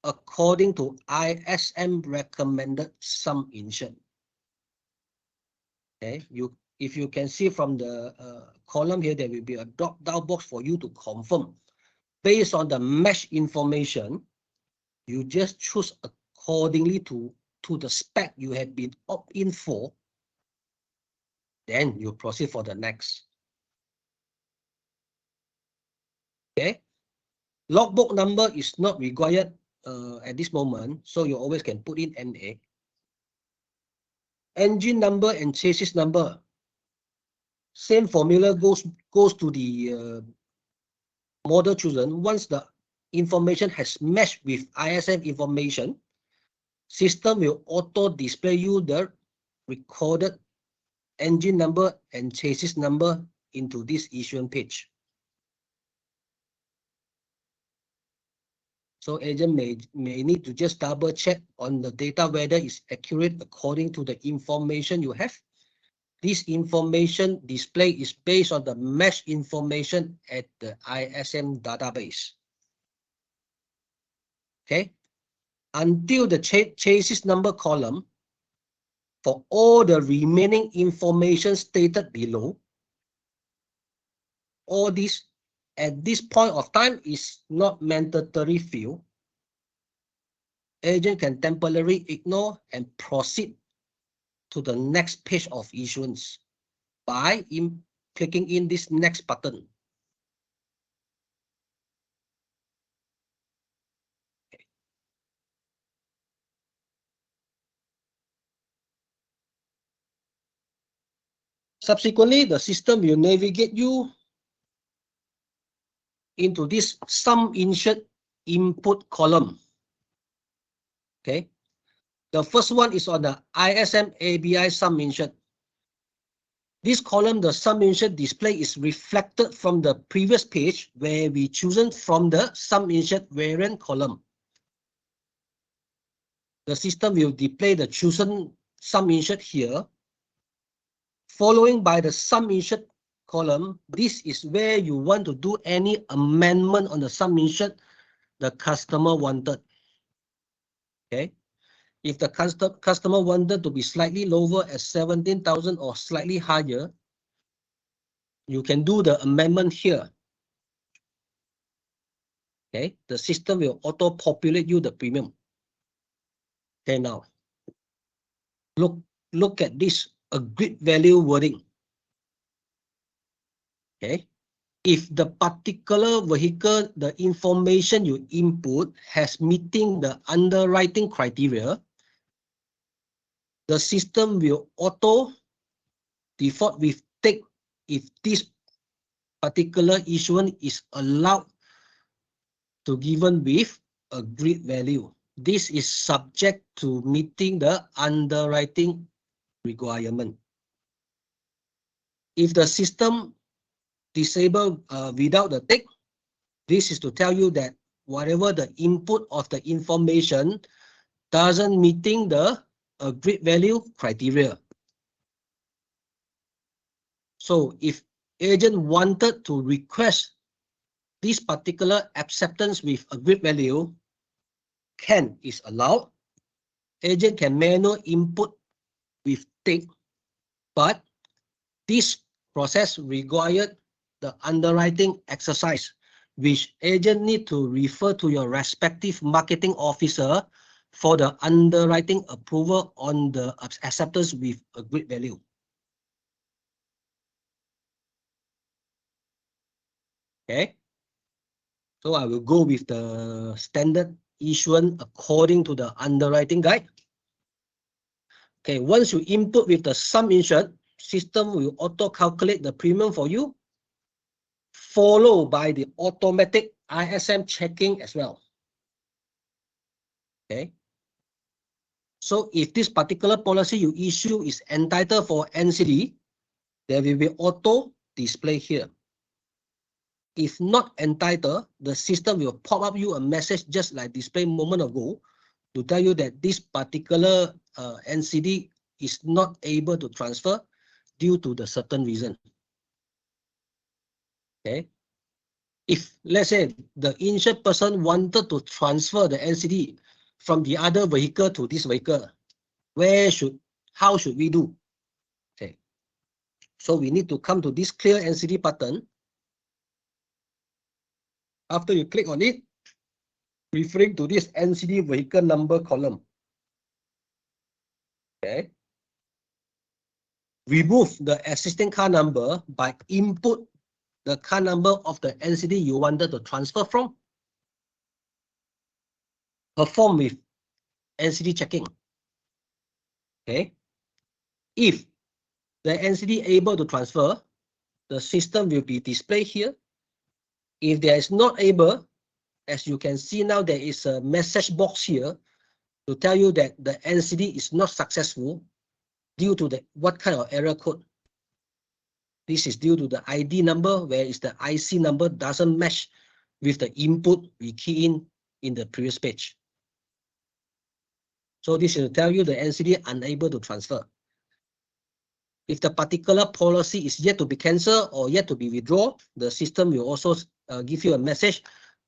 Speaker 2: according to ISM recommended sum insured. Okay, if you can see from the column here, there will be a drop-down box for you to confirm. Based on the mesh information, you just choose accordingly to the spec you had been opt-in for. Then you proceed for the next. Okay, logbook number is not required at this moment, so you always can put in NA. Engine number and chassis number, same formula goes to the model chosen, once the information has matched with ISM information, system will auto display you the recorded engine number and chassis number into this issuance page. So agent may need to just double check on the data whether it's accurate according to the information you have. This information display is based on the match information at the ISM database. Okay. Until the chassis number column, for all the remaining information stated below, all this at this point of time is not mandatory field. Agent can temporarily ignore and proceed to the next page of issuance by clicking in this next button. Subsequently, the system will navigate you into this sum insured input column. Okay. The first one is on the ISM ABI sum insured. This column, the sum insured display is reflected from the previous page where we chosen from the sum insured variant column. The system will display the chosen sum insured here, following by the sum insured column. This is where you want to do any amendment on the sum insured the customer wanted. Okay. If the customer wanted to be slightly lower at 17,000 or slightly higher, you can do the amendment here. Okay, the system will auto-populate you the premium. Okay, now look at this agreed value wording. Okay, if the particular vehicle, the information you input has meeting the underwriting criteria, the system will auto default with take if this particular issuance is allowed to given with agreed value. This is subject to meeting the underwriting requirement. If the system disabled without the tick, this is to tell you that whatever the input of the information doesn't meeting the agreed value criteria. So if agent wanted to request this particular acceptance with agreed value, can is allowed. Agent can manual input with tick, but this process required the underwriting exercise, which agent need to refer to your respective marketing officer for the underwriting approval on the acceptance with agreed value. Okay, so I will go with the standard issuance according to the underwriting guide. Okay, once you input with the sum insured, system will auto calculate the premium for you, followed by the automatic ISM checking as well. Okay. So if this particular policy you issue is entitled for NCD, there will be auto display here. If not entitled, the system will pop up you a message just like display a moment ago to tell you that this particular NCD is not able to transfer due to the certain reason. Okay. If let's say the insured person wanted to transfer the NCD from the other vehicle to this vehicle, how should we do? Okay. So we need to come to this clear NCD button. After you click on it, referring to this NCD vehicle number column. Okay. Remove the existing car number by input the car number of the NCD you wanted to transfer from. Perform with NCD checking. Okay. If the NCD able to transfer, the system will be displayed here. If there is not able, as you can see now, there is a message box here to tell you that the NCD is not successful due to the what kind of error code. This is due to the ID number, where is the IC number doesn't match with the input we key in the previous page. So this will tell you the NCD unable to transfer. If the particular policy is yet to be cancelled or yet to be withdrawn, the system will also give you a message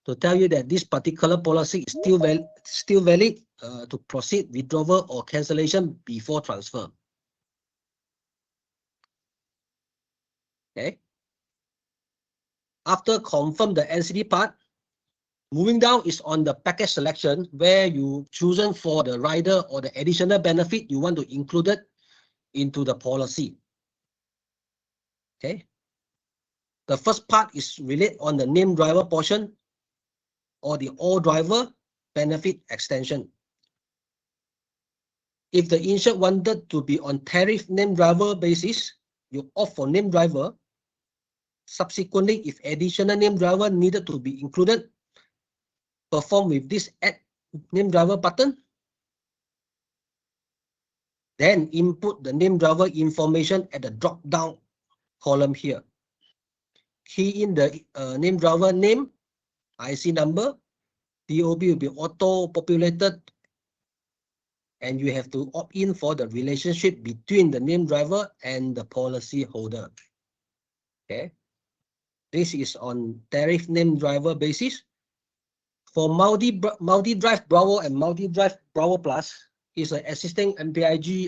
Speaker 2: to tell you that this particular policy is still valid to proceed withdrawal or cancellation before transfer. Okay. After confirm the NCD part, moving down is on the package selection, where you chosen for the rider or the additional benefit you want to include it into the policy. Okay. The first part is related on the name driver portion or the all driver benefit extension. If the insured wanted to be on tariff name driver basis, you opt for name driver. Subsequently, if additional name driver needed to be included, perform with this add name driver button. Then input the name driver information at the drop down column here. Key in the name driver name, IC number, DOB will be auto populated, and you have to opt in for the relationship between the name driver and the policy holder. Okay. This is on tariff name driver basis. For multi-drive Bravo and multi-drive Bravo Plus is an existing MPIG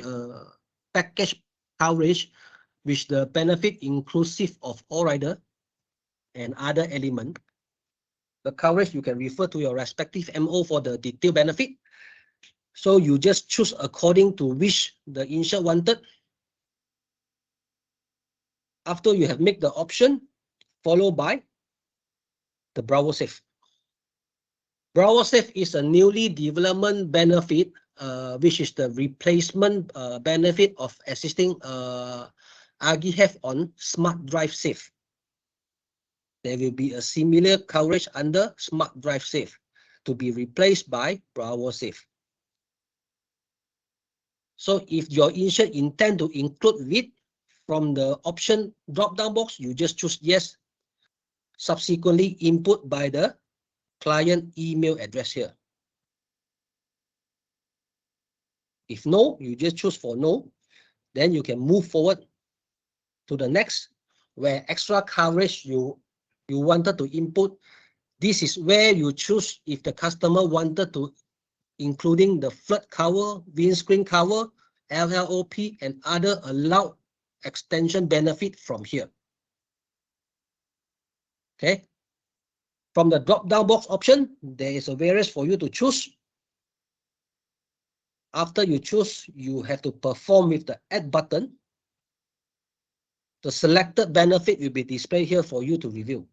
Speaker 2: package coverage, which the benefit inclusive of all rider and other element. The coverage you can refer to your respective MO for the detailed benefit. So you just choose according to which the insured wanted. After you have made the option, followed by the Bravo Safe. Bravo Safe is a newly development benefit, which is the replacement benefit of existing AGI have on Smart Drive Safe. There will be a similar coverage under Smart Drive Safe to be replaced by Bravo Safe. So if your insured intend to include it from the option drop-down box, you just choose yes. Subsequently input by the client email address here. If no, you just choose for no. Then you can move forward to the next, where extra coverage you wanted to input. This is where you choose if the customer wanted to including the flood cover, windscreen cover, LLOP, and other allowed extension benefit from here. Okay. From the drop-down box option, there is a various for you to choose. After you choose, you have to perform with the add button. The selected benefit will be displayed here for you to review.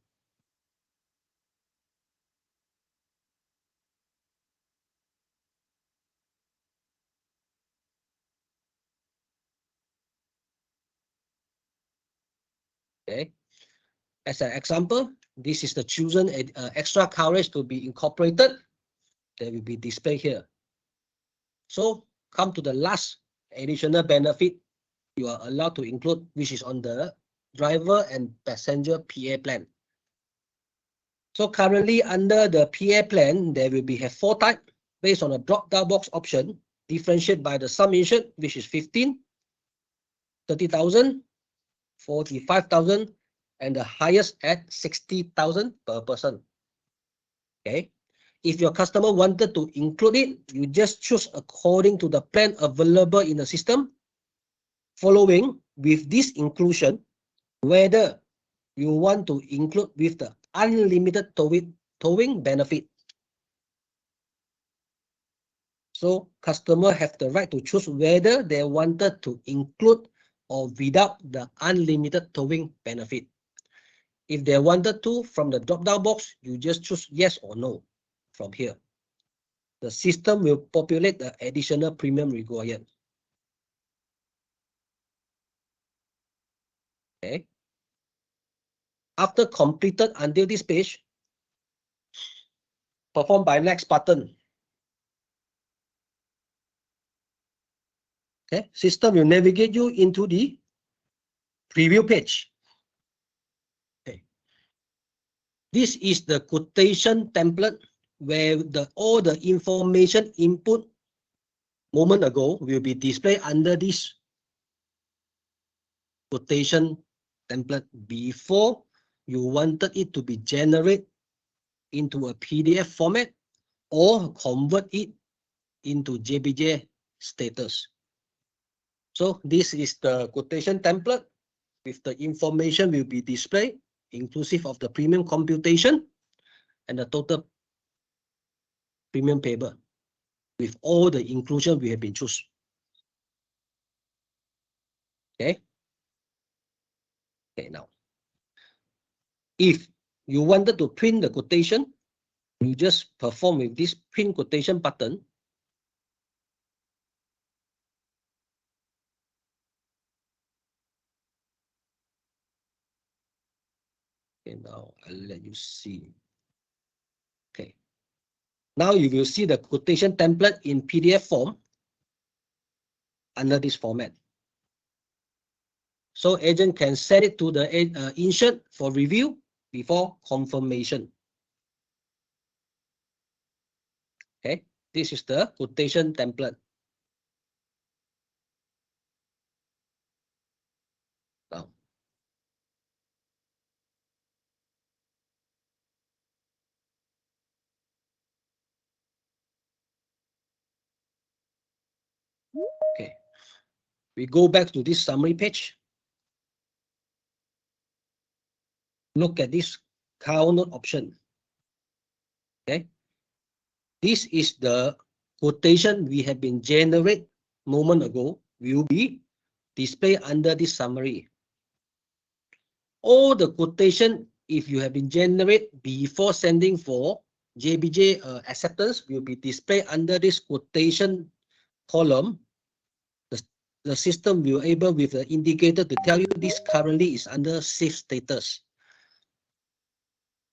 Speaker 2: Okay. As an example, this is the chosen extra coverage to be incorporated. That will be displayed here. So come to the last additional benefit you are allowed to include, which is on the driver and passenger PA plan. So currently under the PA plan, there will be have 4 types based on a drop-down box option, differentiated by the sum insured, which is 15, 30,000, 45,000, and the highest at 60,000 per person. Okay. If your customer wanted to include it, you just choose according to the plan available in the system. Following with this inclusion, whether you want to include with the unlimited towing benefit. So customer have the right to choose whether they wanted to include or without the unlimited towing benefit. If they wanted to, from the drop-down box, you just choose yes or no from here. The system will populate the additional premium required. Okay. After completed until this page, perform by next button. Okay, system will navigate you into the preview page. Okay, this is the quotation template where all the information input moment ago will be displayed under this quotation template before you wanted it to be generated into a PDF format or convert it into JPG status. So this is the quotation template with the information will be displayed inclusive of the premium computation and the total premium payable with all the inclusion we have been choose. Okay. Okay, now if you wanted to print the quotation, you just perform with this print quotation button. Okay, now I'll let you see. Okay. Now you will see the quotation template in PDF form under this format. So agent can set it to the insert for review before confirmation. Okay, this is the quotation template. Now, okay, we go back to this summary page. Look at this cow note option. Okay, this is the quotation we have been generated moment ago will be displayed under this summary. All the quotation, if you have been generated before sending for JPG acceptance, will be displayed under this quotation column. The system will able with the indicator to tell you this currently is under safe status.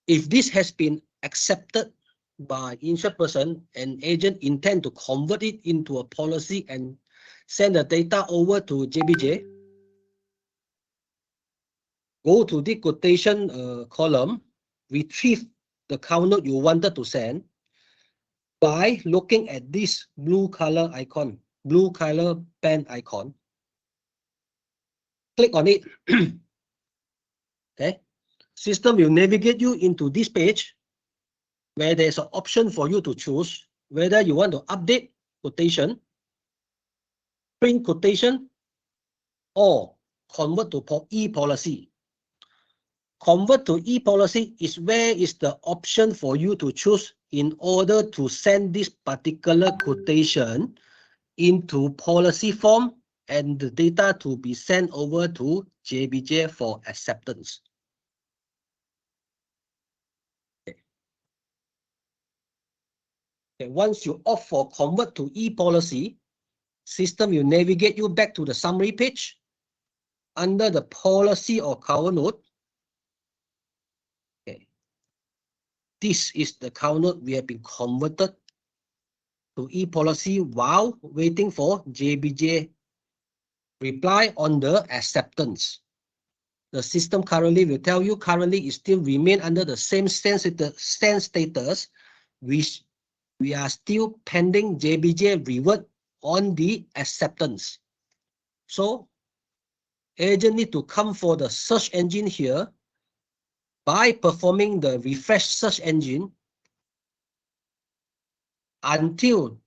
Speaker 2: If this has been accepted by insured person and agent intend to convert it into a policy and send the data over to JPG, go to the quotation column, retrieve the count note you wanted to send by looking at this blue color icon, blue color pen icon. Click on it. Okay, system will navigate you into this page where there's an option for you to choose whether you want to update quotation, print quotation, or convert to e-policy. Convert to e-policy is where is the option for you to choose in order to send this particular quotation into policy form and the data to be sent over to JPG for acceptance. Okay. Okay. Once you opt for convert to e-policy, system will navigate you back to the summary page. Under the policy or cover note, okay, this is the cover note we have been converted to e-policy while waiting for JPG reply on the acceptance. The system currently will tell you currently it still remain under the same stand status, which we are still pending JPG revert on the acceptance. So agent need to come for the search engine here by performing the refresh search engine until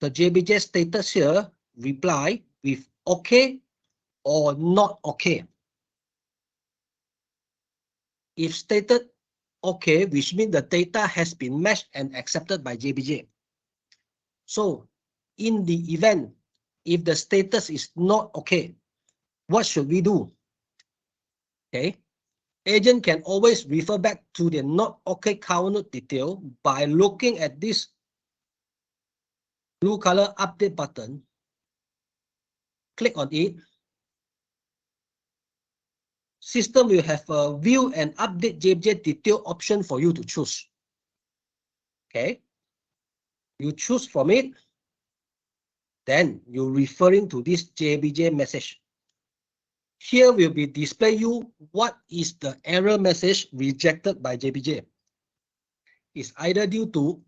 Speaker 2: the JPG status here reply with OK or not OK. If stated OK, which means the data has been matched and accepted by JPG. So in the event, if the status is not OK, what should we do? Okay, agent can always refer back to the not OK count note detail by looking at this blue color update button. Click on it. system will have a view and update JPJ detail option for you to choose. Okay. You choose from it. Then you're referring to this JPJ message. Here will be display you what is the error message rejected by JPJ. It's either due to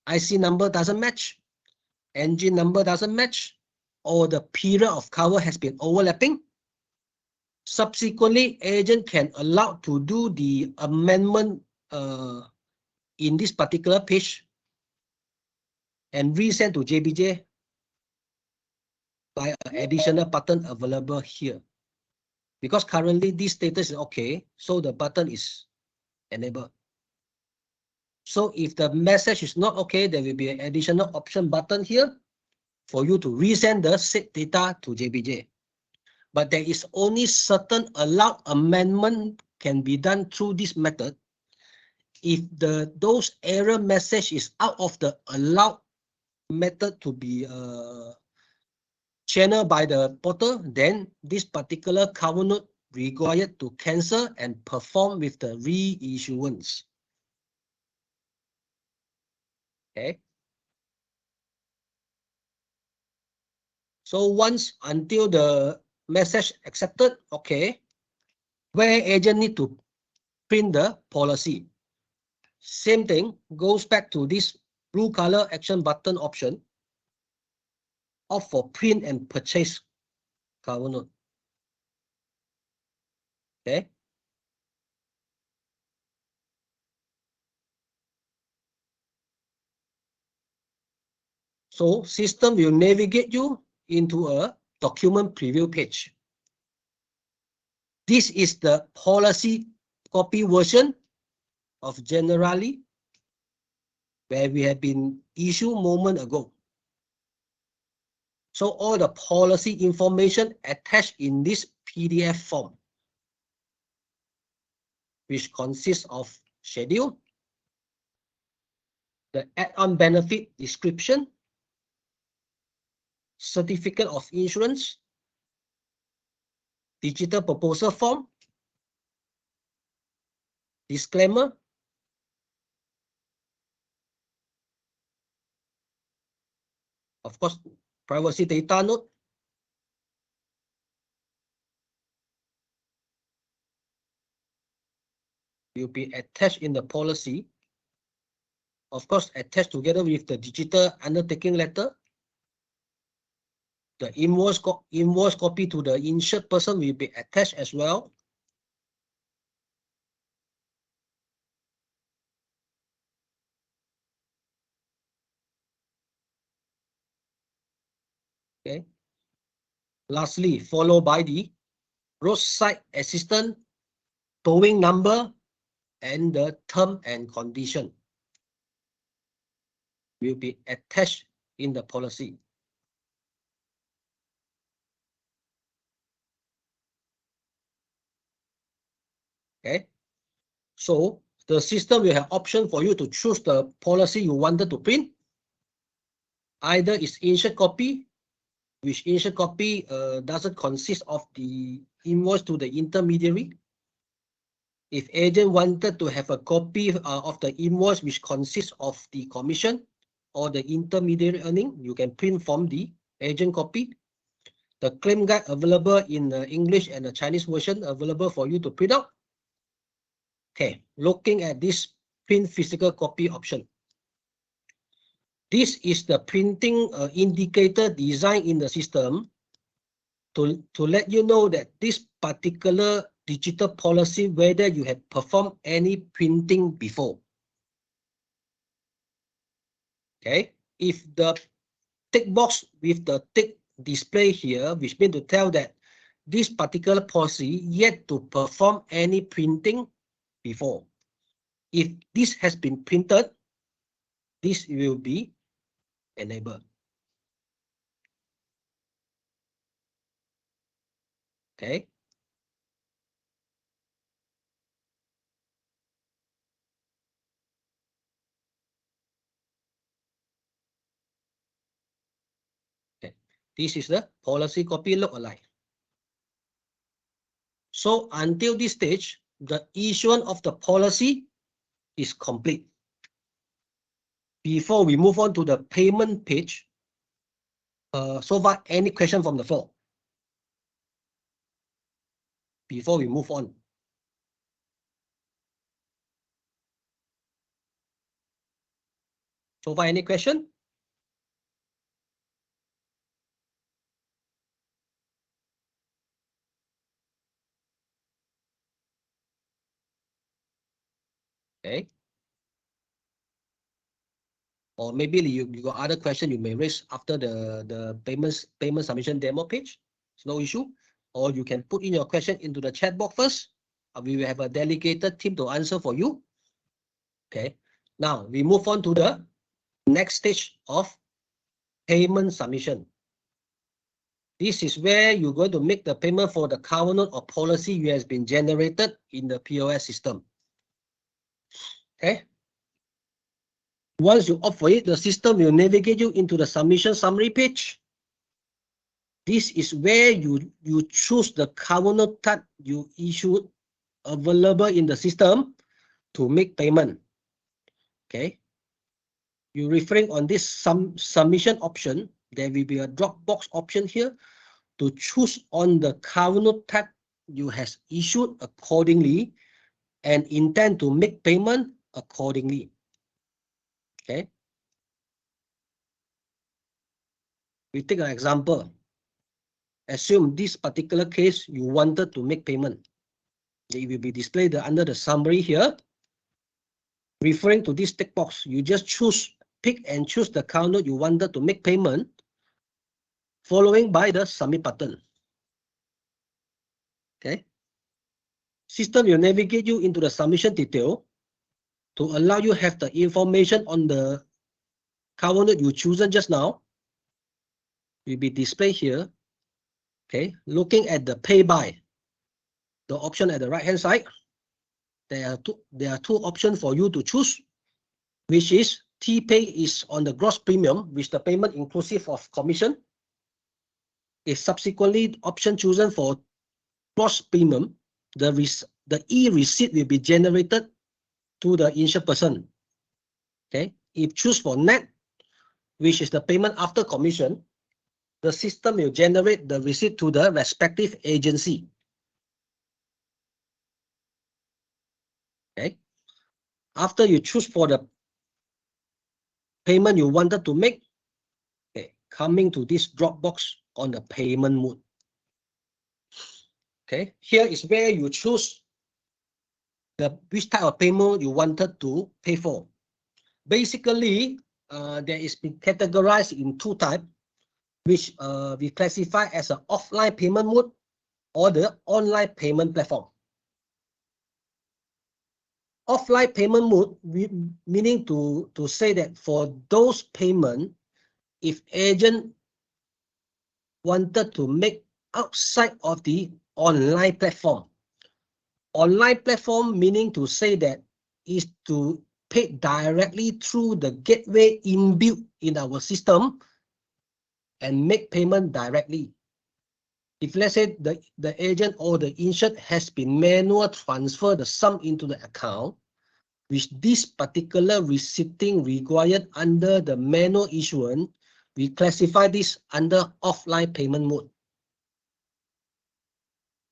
Speaker 2: IC number doesn't match, engine number doesn't match, or the period of cover has been overlapping. Subsequently, agent can allow to do the amendment in this particular page and resend to JPJ by an additional button available here. Because currently this status is okay, so the button is enabled. So if the message is not okay, there will be an additional option button here for you to resend the set data to JPJ. But there is only certain allowed amendment can be done through this method. If those error message is out of the allowed method to be channeled by the portal, then this particular cover note required to cancel and perform with the reissuance. Okay. So once until the message accepted, okay, where agent need to print the policy. Same thing goes back to this blue color action button option. Opt for print and purchase cover note. Okay. So system will navigate you into a document preview page. This is the policy copy version of generally where we have been issued a moment ago. So all the policy information attached in this PDF form, which consists of schedule, the add-on benefit description, certificate of insurance, digital proposal form, disclaimer, of course, privacy data note, will be attached in the policy. Of course, attached together with the digital undertaking letter. The invoice copy to the insured person will be attached as well. Okay. Lastly, followed by the roadside assistant, towing number, and the term and condition will be attached in the policy. Okay. So the system will have option for you to choose the policy you wanted to print. Either it's insured copy, which insured copy doesn't consist of the invoice to the intermediary. If agent wanted to have a copy of the invoice which consists of the commission or the intermediary earning, you can print from the agent copy. The claim guide available in the English and the Chinese version available for you to print out. Okay, looking at this print physical copy option. This is the printing indicator design in the system to let you know that this particular digital policy, whether you have performed any printing before. Okay, if the tick box with the tick display here, which means to tell that this particular policy yet to perform any printing before. If this has been printed, this will be enabled. Okay. Okay. This is the policy copy look alike. So until this stage, the issuance of the policy is complete. Before we move on to the payment page, so far, any question from the floor? Before we move on. So far, any question? Okay. Or maybe you got other question you may raise after the payment submission demo page. It's no issue. Or you can put in your question into the chat box first. We will have a delegated team to answer for you. Okay. Now we move on to the next stage of payment submission. This is where you're going to make the payment for the covenant or policy you has been generated in the POS system. Okay. Once you opt for it, the system will navigate you into the submission summary page. This is where you choose the covenant type you issued available in the system to make payment. Okay. You referring on this submission option, there will be a drop box option here to choose on the covenant type you has issued accordingly and intend to make payment accordingly. Okay. We take an example. Assume this particular case you wanted to make payment. It will be displayed under the summary here. Referring to this tick box, you just pick and choose the account you wanted to make payment, following by the submit button. Okay. System will navigate you into the submission detail to allow you have the information on the covenant you chosen just now. Will be displayed here. Okay. Looking at the pay by, the option at the right hand side, there are two options for you to choose, which is T-pay is on the gross premium, which the payment inclusive of commission. If subsequently option chosen for gross premium, the e-receipt will be generated to the insured person. Okay. If choose for net, which is the payment after commission, the system will generate the receipt to the respective agency. Okay. After you choose for the payment you wanted to make, okay, coming to this drop box on the payment mode. Okay, here is where you choose which type of payment you wanted to pay for. Basically, there is been categorized in two types, which we classify as an offline payment mode or the online payment platform. Offline payment mode, meaning to say that for those payment, if agent wanted to make outside of the online platform. Online platform meaning to say that is to pay directly through the gateway inbuilt in our system and make payment directly. If let's say the agent or the insured has been manual transfer the sum into the account, which this particular receipting required under the manual issuance, we classify this under offline payment mode.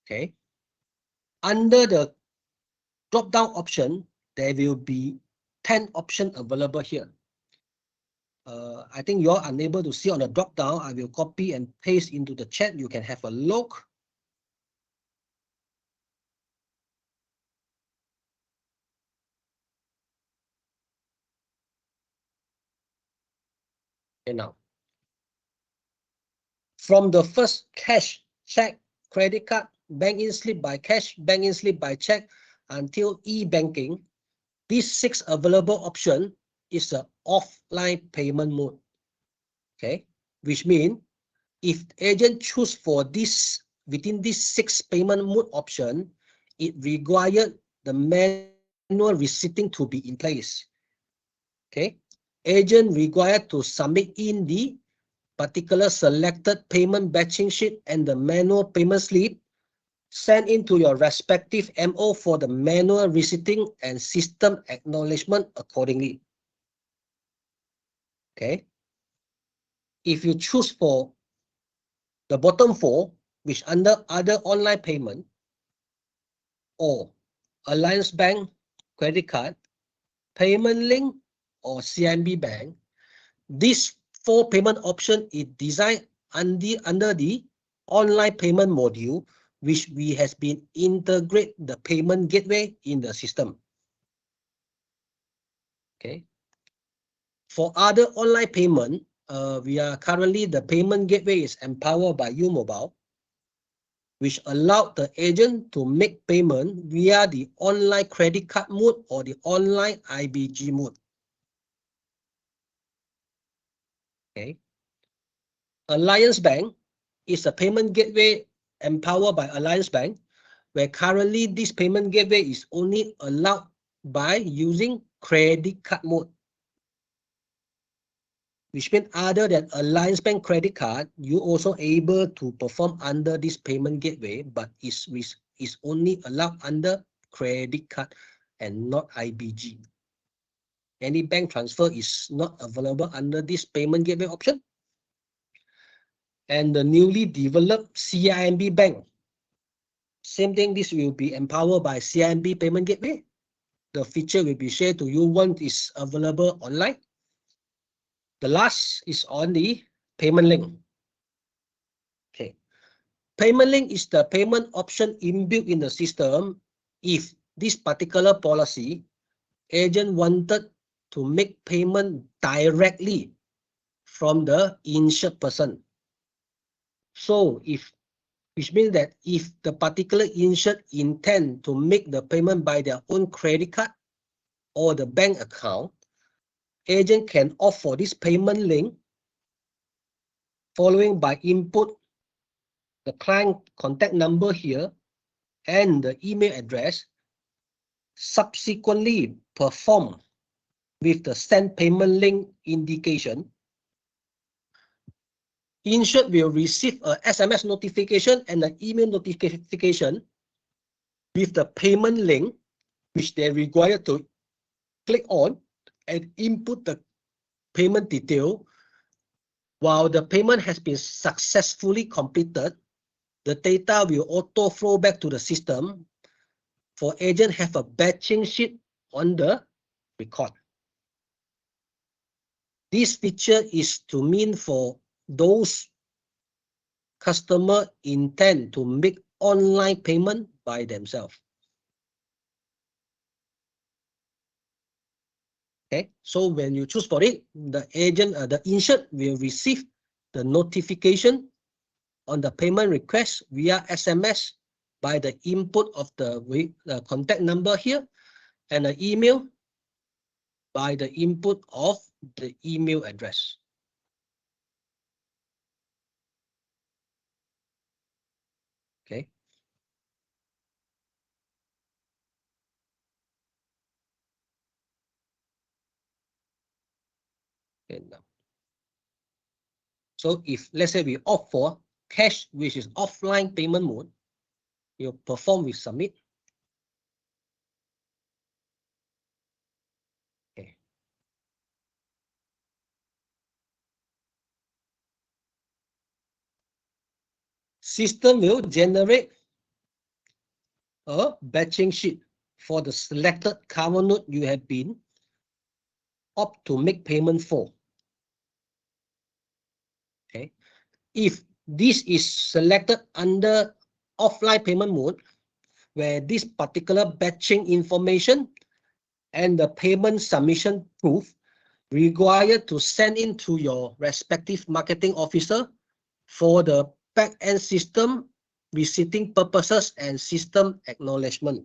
Speaker 2: Okay. Under the drop-down option, there will be 10 options available here. I think you're unable to see on the drop-down. I will copy and paste into the chat. You can have a look. Okay, now. From the first cash, check, credit card, bank-in slip by cash, bank-in slip by check, until e-banking, these 6 available options is an offline payment mode. Okay, which means if agent choose for this within this 6 payment mode option, it required the manual receipting to be in place. Okay, agent required to submit in the particular selected payment batching sheet and the manual payment slip send into your respective MO for the manual receipting and system acknowledgement accordingly. Okay. If you choose for the bottom four, which under other online payment or Alliance Bank credit card, payment link or CIMB Bank, this four payment option is designed under the online payment module, which we has been integrate the payment gateway in the system. Okay. For other online payment, we are currently the payment gateway is empowered by U-Mobile, which allow the agent to make payment via the online credit card mode or the online IBG mode. Okay. Alliance Bank is a payment gateway empowered by Alliance Bank, where currently this payment gateway is only allowed by using credit card mode, which means other than Alliance Bank credit card, you also able to perform under this payment gateway, but is only allowed under credit card and not IBG. Any bank transfer is not available under this payment gateway option. And the newly developed CIMB Bank, same thing, this will be empowered by CIMB payment gateway. The feature will be shared to you once is available online. The last is on the payment link. Okay. Payment link is the payment option inbuilt in the system if this particular policy agent wanted to make payment directly from the insured person. So which means that if the particular insured intend to make the payment by their own credit card or the bank account, agent can opt for this payment link following by input the client contact number here and the email address, subsequently perform with the send payment link indication. Insured will receive a SMS notification and an email notification with the payment link, which they require to click on and input the payment detail. While the payment has been successfully completed, the data will auto flow back to the system for agent have a batching sheet on the record. This feature is to mean for those customer intend to make online payment by themselves. Okay, so when you choose for it, the agent, the insured will receive the notification on the payment request via SMS by the input of the contact number here and an email by the input of the email address. Okay. Okay, now. So if let's say we opt for cash, which is offline payment mode, you perform with submit. Okay. System will generate a batching sheet for the selected cover note you have been opt to make payment for. Okay. If this is selected under offline payment mode, where this particular batching information and the payment submission proof required to send in to your respective marketing officer for the back-end system receipting purposes and system acknowledgement.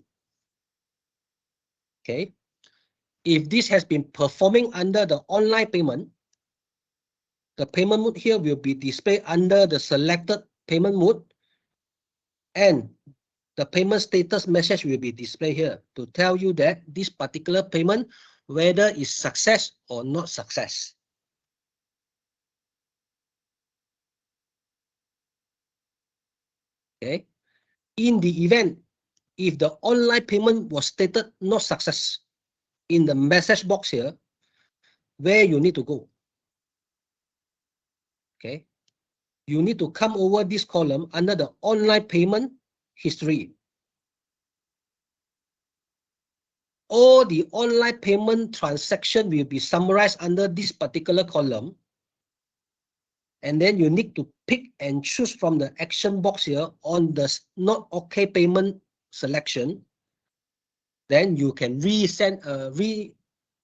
Speaker 2: Okay. If this has been performing under the online payment, the payment mode here will be displayed under the selected payment mode, and the payment status message will be displayed here to tell you that this particular payment, whether is success or not success. Okay. in the event if the online payment was stated not success in the message box here, where you need to go. Okay, you need to come over this column under the online payment history. All the online payment transaction will be summarized under this particular column. And then you need to pick and choose from the action box here on the not okay payment selection. Then you can resubmit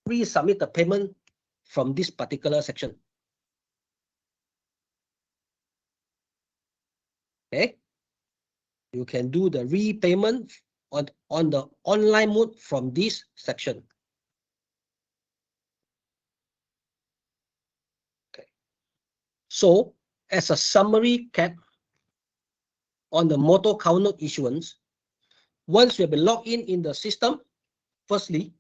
Speaker 2: the payment from this particular section. Okay, you can do the repayment on the online mode from this section. Okay, so as a summary cap on the motor account note issuance, once you have been logged in the system, firstly,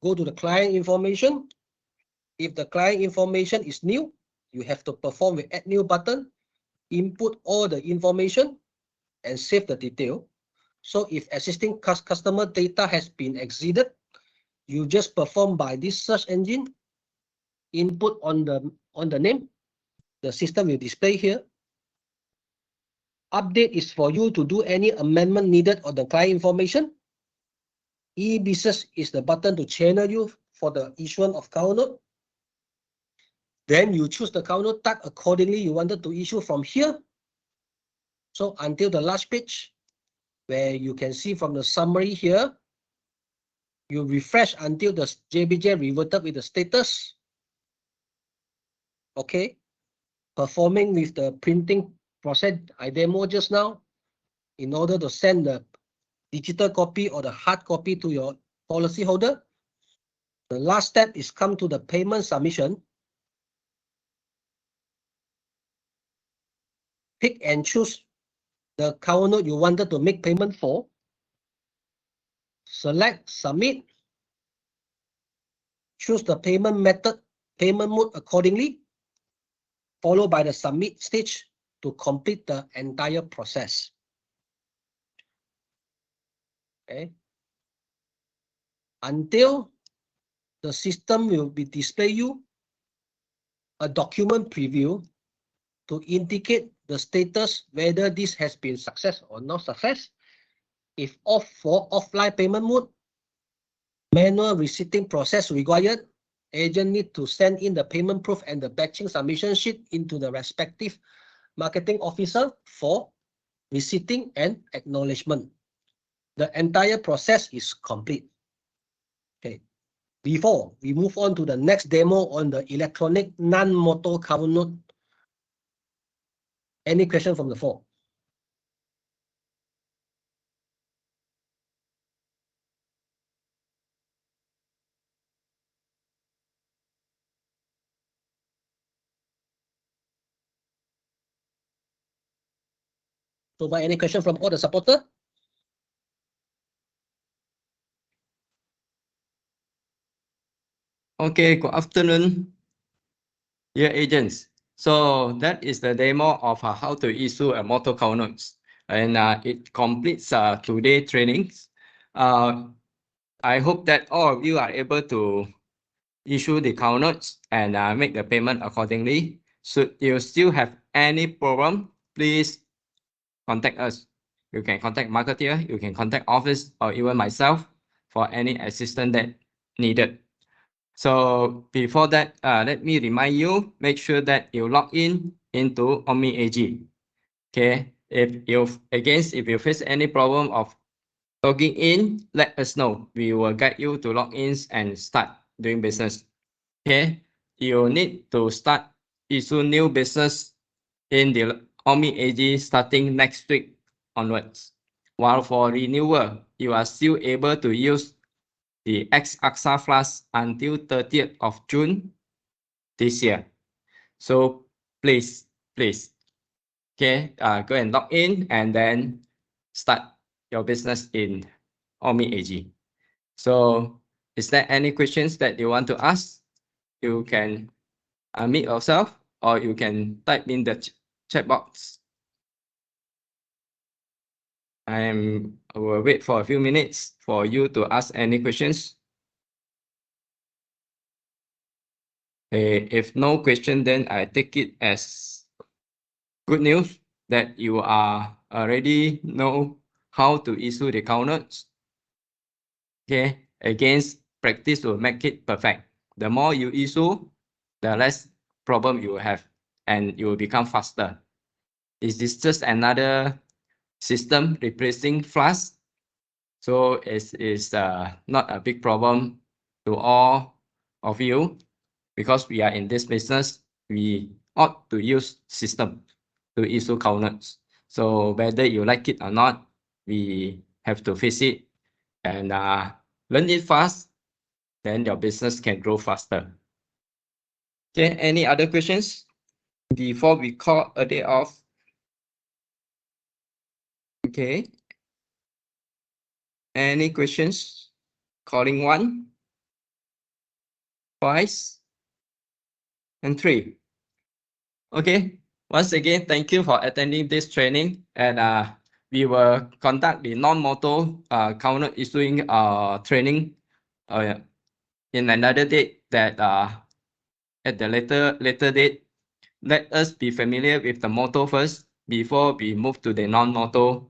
Speaker 2: go to the client information. If the client information is new, you have to perform the add new button, input all the information, and save the detail. So if existing customer data has been exceeded, you just perform by this search engine, input on the name, the system will display here. Update is for you to do any amendment needed on the client information. E-business is the button to channel you for the issuance of account note. Then you choose the account note type accordingly you wanted to issue from here. So until the last page, where you can see from the summary here, you refresh until the JBJ reverted with the status. Okay, performing with the printing process I demoed just now in order to send the digital copy or the hard copy to your policy holder. The last step is come to the payment submission. Pick and choose the account note you wanted to make payment for. Select submit. Choose the payment method, payment mode accordingly, followed by the submit stage to complete the entire process. Okay. Until the system will be display you a document preview to indicate the status whether this has been success or not success. If off for offline payment mode, manual receipting process required, agent need to send in the payment proof and the batching submission sheet into the respective marketing officer for receipting and acknowledgement. The entire process is complete. Okay. Before we move on to the next demo on the electronic non-motor account note, any question from the floor? So, by any question from all the supporter?
Speaker 3: Okay, good afternoon, dear agents. So that is the demo of how to issue a motor account notes, and it completes today's trainings. I hope that all of you are able to issue the account notes and make the payment accordingly. Should you still have any problem, please contact us. You can contact marketer, you can contact office, or even myself for any assistance that needed. So before that, let me remind you, make sure that you log into OmniAG. Okay, if you face any problem of logging in, let us know. We will guide you to log in and start doing business. Okay, you need to start issue new business in the OmniAG starting next week onwards. While for renewal, you are still able to use the X-AXA Plus until 30th of June this year. So please, okay, go and log in and then start your business in OmniAG. So is there any questions that you want to ask? You can unmute yourself or you can type in the chat box. I will wait for a few minutes for you to ask any questions. If no question, then I take it as good news that you are already know how to issue the count notes. Okay, against practice will make it perfect. The more you issue, the less problem you will have, and you will become faster. Is this just another system replacing Flash? So it's not a big problem to all of you, because we are in this business. We ought to use system to issue count notes. So whether you like it or not, we have to face it and learn it fast. Then your business can grow faster. Okay, any other questions before we call a day off? Okay. Any questions? Calling 1, twice, and 3. Okay. Once again, thank you for attending this training, and we will conduct the non-motor counter issuing training in another date, that at the later date. Let us be familiar with the motor first before we move to the non-motor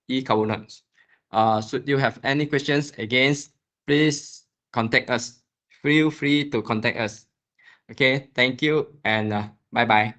Speaker 3: e-governance. Should you have any questions, again, please contact us. Feel free to contact us. Okay, thank you, and bye-bye.